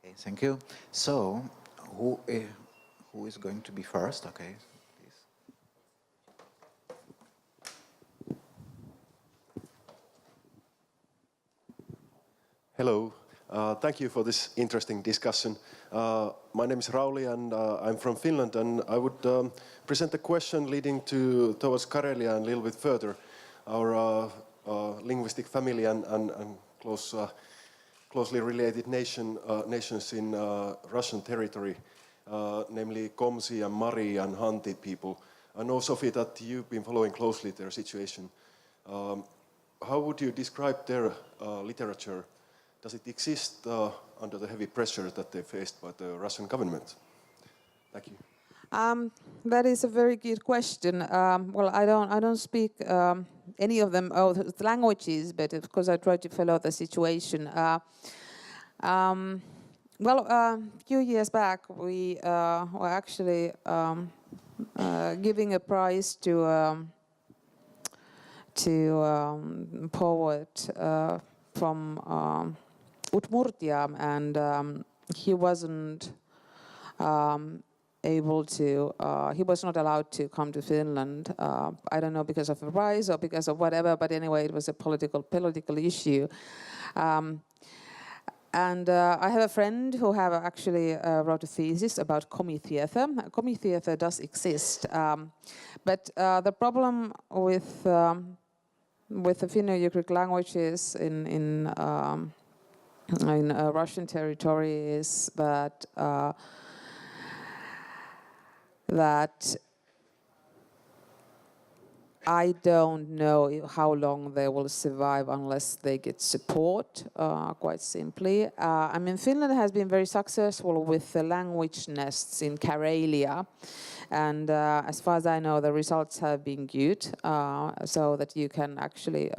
Okay, thank you. So, who is going to be first? Okay. Hello, thank you for this interesting discussion. My name is Rauli and I'm from Finland, and I would present a question leading towards Karelia and a little bit further, our linguistic family and closely related nations in Russian territory, namely Komsi and Mari and Hanti people. I know, Sofi, that you've been following closely their situation. How would you describe their literature? Does it exist under the heavy pressure that they faced by the Russian government? Thank you. That is a very good question. Well, I don't speak any of them, the languages, but of course I try to follow the situation. Well, a few years back, we were actually giving a prize to poet from Udmurtia, and he wasn't able to. He was not allowed to come to Finland. I don't know, because of a prize or because of whatever, but anyway, it was a political issue. And I have a friend who have actually wrote a thesis about comic theater. Comic theater does exist, but the problem with the Finno-Ugric languages in Russian territory is that I don't know how long they will survive unless they get support, quite simply. I mean, Finland has been very successful with the language nests in Karelia. And as far as I know, the results have been good, so that you can actually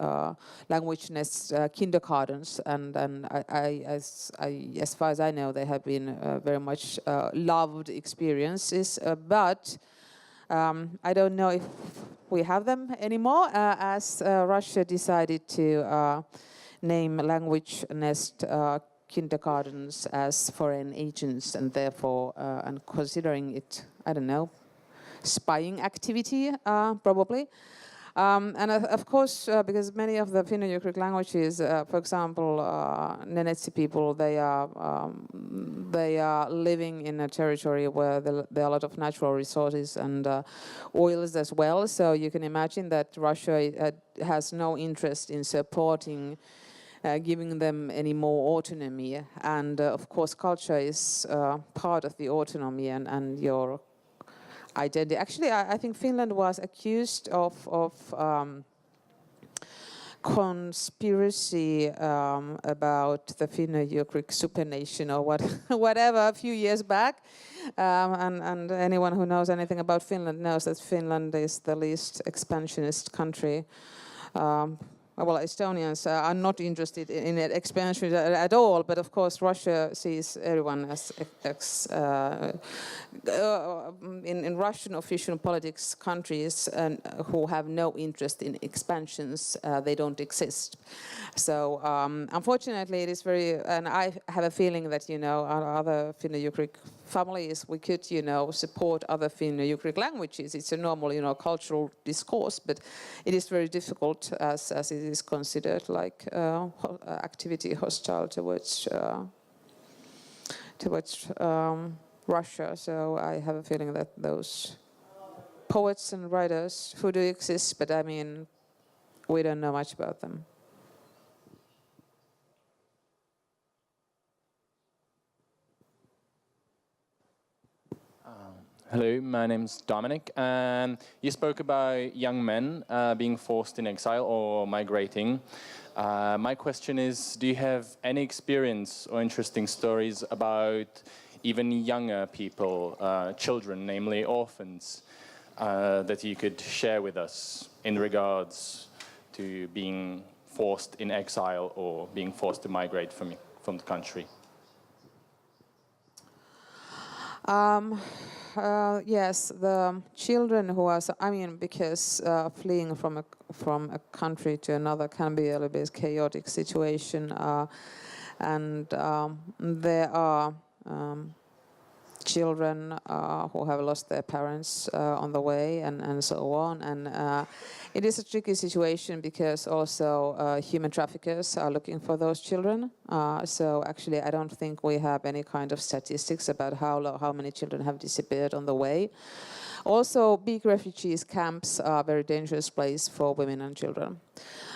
language nests kindergartens. And as far as I know, they have been very much loved experiences. But I don't know if we have them anymore, as Russia decided to name language nest kindergartens as foreign agents, and therefore, and considering it, I don't know, spying activity, probably. And of course, because many of the Finno-Ugric languages, for example, Nenetsi people, they are living in a territory where there are a lot of natural resources and oils as well. So you can imagine that Russia has no interest in supporting, giving them any more autonomy. And of course, culture is part of the autonomy and your identity. Actually, I think Finland was accused of conspiracy about the Finno-Ugric supernation or whatever a few years back. And anyone who knows anything about Finland knows that Finland is the least expansionist country. Well, Estonians are not interested in expansion at all, but of course Russia sees everyone as in Russian official politics countries who have no interest in expansions, they don't exist. So unfortunately, it is very, and I have a feeling that, you know, other Finno-Ugric families, we could, you know, support other Finno-Ugric languages. It's a normal, you know, cultural discourse, but it is very difficult as it is considered like activity hostile towards Russia. So I have a feeling that those poets and writers who do exist, but I mean, we don't know much about them. Hello, my name's Dominic. You spoke about young men being forced in exile or migrating. My question is, do you have any experience or interesting stories about even younger people, children, namely orphans, that you could share with us in regards to being forced in exile or being forced to migrate from the country? Yes, the children who are, I mean, because fleeing from a country to another can be a little bit chaotic situation, and there are children who have lost their parents on the way and so on, and it is a tricky situation because also human traffickers are looking for those children. So actually, I don't think we have any kind of statistics about how many children have disappeared on the way. Also, big refugees camps are a very dangerous place for women and children.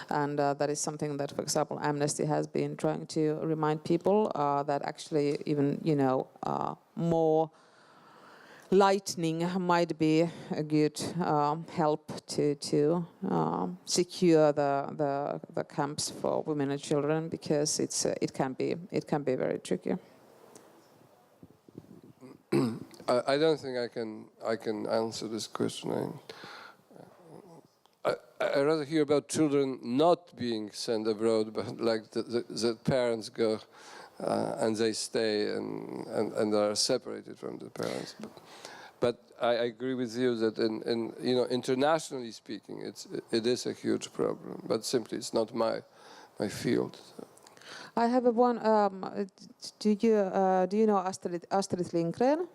And that is something that, for example, Amnesty has been trying to remind people that actually even, you know, more lightning might be a good help to secure the camps for women and children, because it can be very tricky. I don't think I can answer this question. I rather hear about children not being sent abroad, but like the parents go and they stay and are separated from the parents. But I agree with you that internationally speaking, it is a huge problem. But simply, it's not my field. So. I have one. Do you know Astrid Lindgren?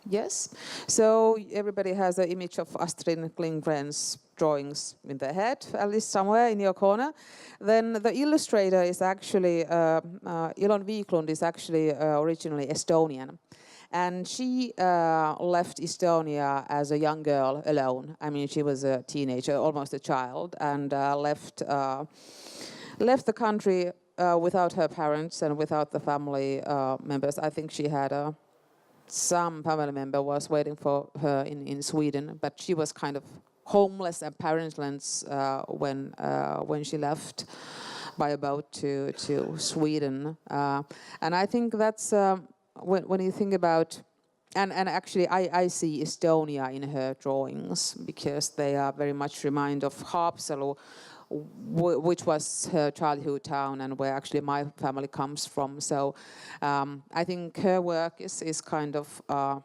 Yes. So everybody has an image of Astrid Lindgren's drawings in their head, at least somewhere in your corner. Then the illustrator is actually Ilon Wiklund is actually originally Estonian. And she left Estonia as a young girl alone. I mean, she was a teenager, almost a child, and left the country without her parents and without the family members. I think she had some family member was waiting for her in Sweden, but she was kind of homeless and parentless when she left by a boat to Sweden. And I think that's when you think about, and actually I see Estonia in her drawings because they are very much remind of Haapsalu, which was her childhood town and where actually my family comes from. So I think her work is kind of a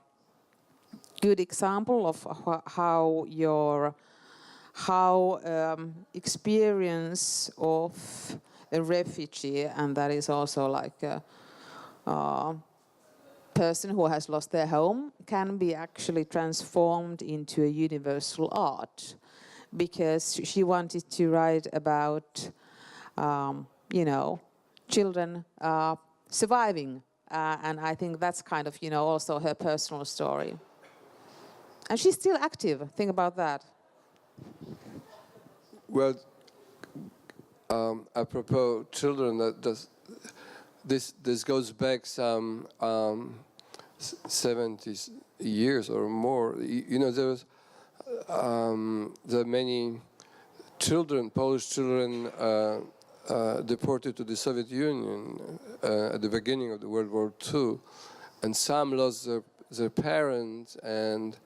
good example of how experience of a refugee, and that is also like a person who has lost their home, can be actually transformed into a universal art. Because she wanted to write about, children surviving. And I think that's kind of, also her personal story. And she's still active. Think about that. Well, apropos children, this goes back some 70 years or more. There was the many children, Polish children, deported to the Soviet Union at the beginning of the World War II, and some lost their parents, and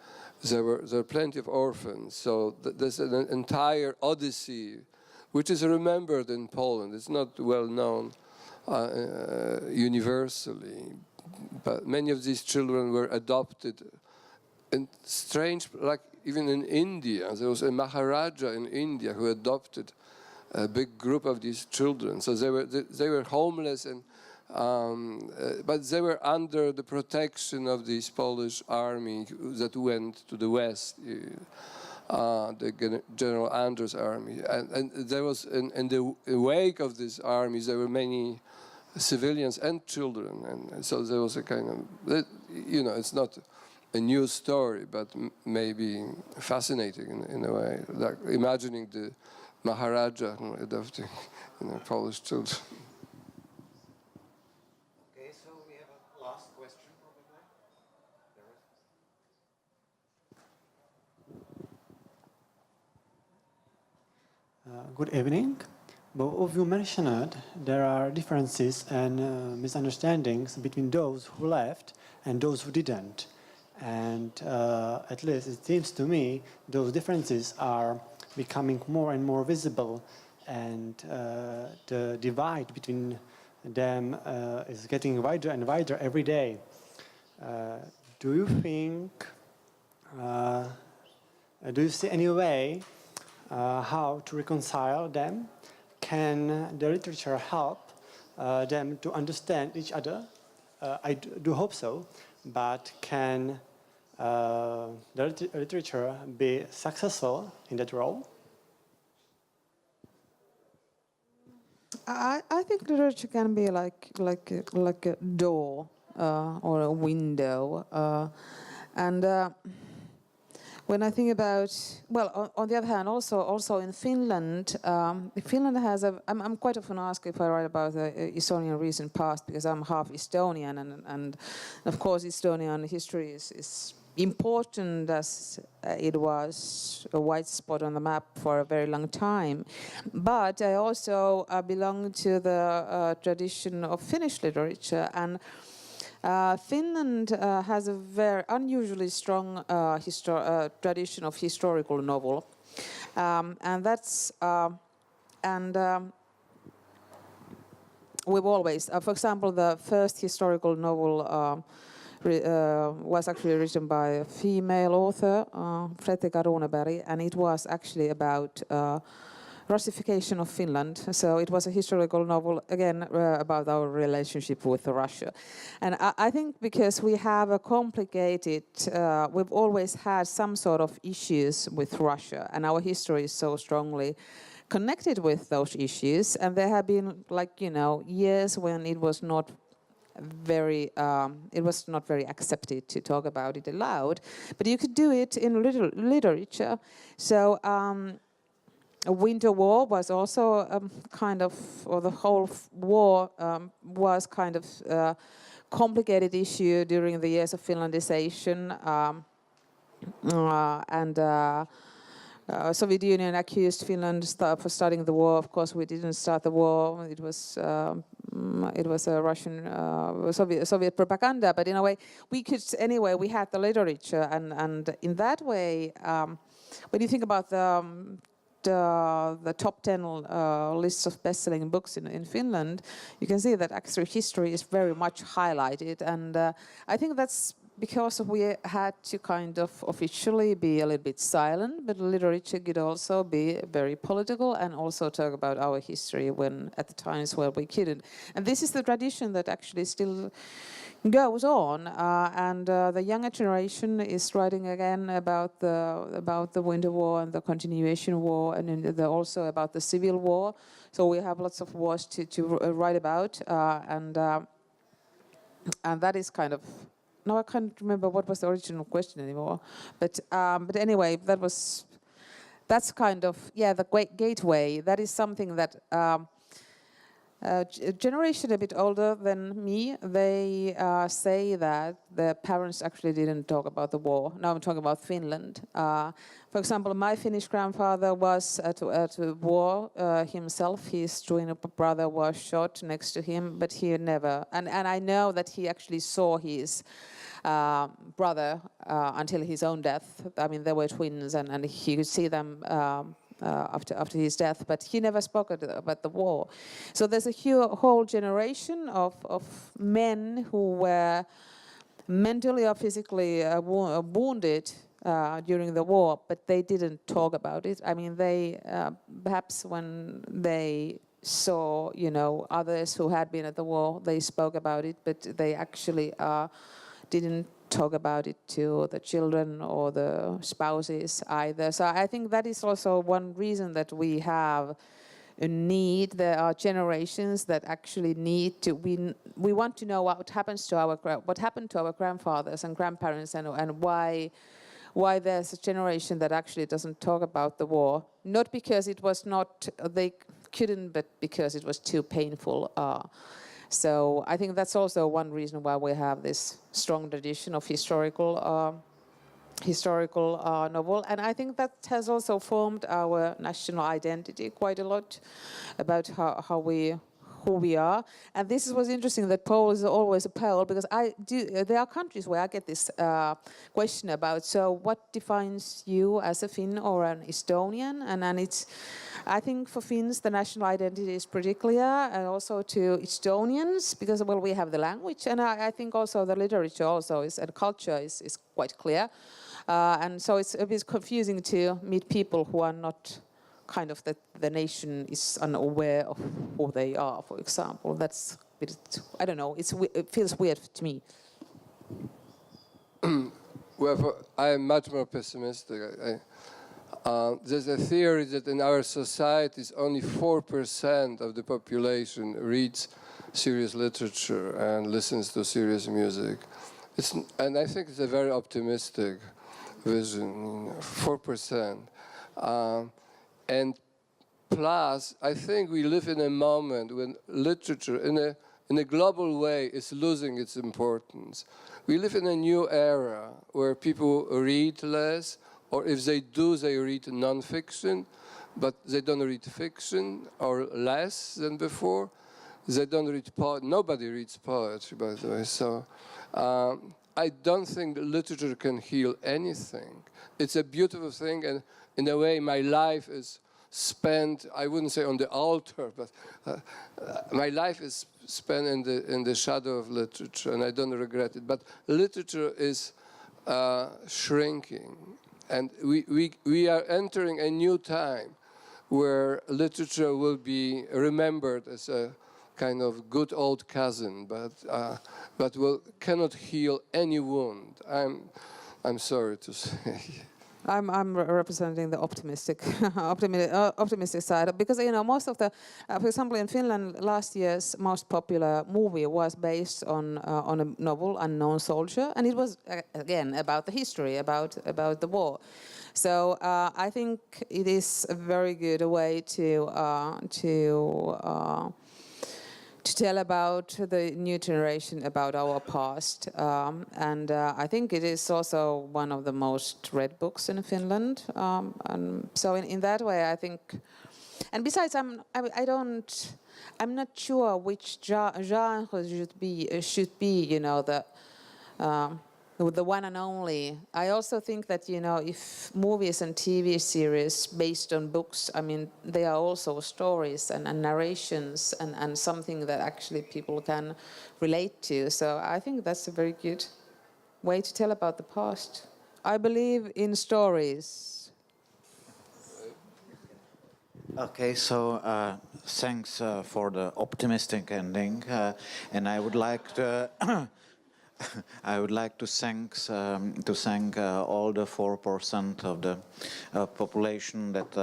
there were plenty of orphans. So there's an entire odyssey, which is remembered in Poland. It's not well known universally, but many of these children were adopted. And strange, like even in India, there was a Maharaja in India who adopted a big group of these children. So they were homeless, and but they were under the protection of this Polish army that went to the west, the General Andrew's army. And there was in the wake of this army, there were many civilians and children, and so there was a kind of, it's not a new story, but maybe fascinating in a way, like imagining the Maharaja adopting Polish children. Okay, so we have a last question, probably. Good evening. Both of you mentioned there are differences and misunderstandings between those who left and those who didn't. And at least it seems to me those differences are becoming more and more visible, and the divide between them is getting wider and wider every day. Do you think, do you see any way how to reconcile them? Can the literature help them to understand each other? I do hope so, but can the literature be successful in that role? I think literature can be like a door or a window, and when I think about, well, on the other hand, also in Finland, Finland has I'm quite often asked if I write about the Estonian recent past because I'm half Estonian, and of course Estonian history is important as it was a white spot on the map for a very long time. But I also belong to the tradition of Finnish literature, and Finland has a very unusually strong tradition of historical novel. And that's we've always, for example, the first historical novel was actually written by a female author, Fredrika Runeberg, and it was actually about Russification of Finland. So it was a historical novel, again, about our relationship with Russia. And I think because we have a complicated, we've always had some sort of issues with Russia, and our history is so strongly connected with those issues. And there have been, like, you know, years when it was not very accepted to talk about it aloud, but you could do it in literature. So Winter War was also kind of, or the whole war was kind of complicated issue during the years of Finlandization, and Soviet Union accused Finland for starting the war. Of course, we didn't start the war. It was a Russian Soviet propaganda. But in a way, we could anyway. We had the literature, and in that way, when you think about the top 10 lists of best-selling books in Finland, you can see that actually history is very much highlighted, and I think that's because we had to kind of officially be a little bit silent, but literature could also be very political and also talk about our history when at the times where we couldn't. And this is the tradition that actually still goes on, and the younger generation is writing again about the Winter War and the Continuation War, and also about the Civil War. So we have lots of wars to write about, and that is kind of. No, I can't remember what was the original question anymore. But anyway, that's kind of the great gateway. That is something that. Generation a bit older than me, they say that their parents actually didn't talk about the war. Now I'm talking about Finland. For example, my Finnish grandfather was at war himself. His twin brother was shot next to him, but he never. And I know that he actually saw his brother until his own death. I mean, they were twins, and he could see them. After his death, but he never spoke about the war. So there's a whole generation of men who were mentally or physically wounded during the war, but they didn't talk about it. I mean, they perhaps when they saw, you know, others who had been at the war, they spoke about it, but they actually didn't talk about it to the children or the spouses either. So I think that is also one reason that we have a need. There are generations that actually need to. We want to know what happened to our grandfathers and grandparents, and why there's a generation that actually doesn't talk about the war. Not because it was not they couldn't, but because it was too painful. So I think that's also one reason why we have this strong tradition of historical novel, and I think that has also formed our national identity quite a lot about who we are. And this was interesting that Pole is always a Pole, because there are countries where I get this question about, so what defines you as a Finn or an Estonian? And then I think for Finns the national identity is pretty clear, and also to Estonians, because we have the language, and I think also the literature also and culture is quite clear. And so it's a bit confusing to meet people who are not kind of the nation is unaware of who they are, for example. That's a bit, I don't know, it feels weird to me. Well, I am much more pessimistic. There's a theory that in our societies only 4% of the population reads serious literature and listens to serious music. And I think it's a very optimistic vision, 4%. And plus, I think we live in a moment when literature, in a global way, is losing its importance. We live in a new era where people read less, or if they do, they read non-fiction, but they don't read fiction, or less than before. They don't read poetry. Nobody reads poetry, by the way. So I don't think that literature can heal anything. It's a beautiful thing, and in a way, my life is spent, I wouldn't say on the altar, but my life is spent in the shadow of literature, and I don't regret it. But literature is shrinking, and we are entering a new time where literature will be remembered as a kind of good old cousin, but cannot heal any wound. I'm sorry to say. I'm representing the optimistic side, because most of the, for example, in Finland, last year's most popular movie was based on a novel, Unknown Soldier, and it was again about the history, about the war. So I think it is a very good way to tell about the new generation, about our past. And I think it is also one of the most read books in Finland. And so in that way, I think, and besides, I'm not sure which genre should be, the one and only. I also think that, if movies and TV series based on books, they are also stories and narrations and something that actually people can relate to. So I think that's a very good way to tell about the past. I believe in stories. Okay, so thanks for the optimistic ending, and I would like to I would like to thank all the 4% of the population that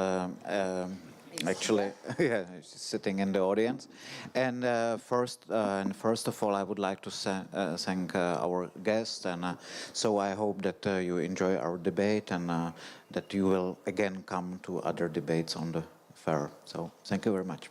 actually is sitting in the audience. And first of all, I would like to thank our guests. And so I hope that you enjoy our debate and that you will again come to other debates on the fair. So thank you very much.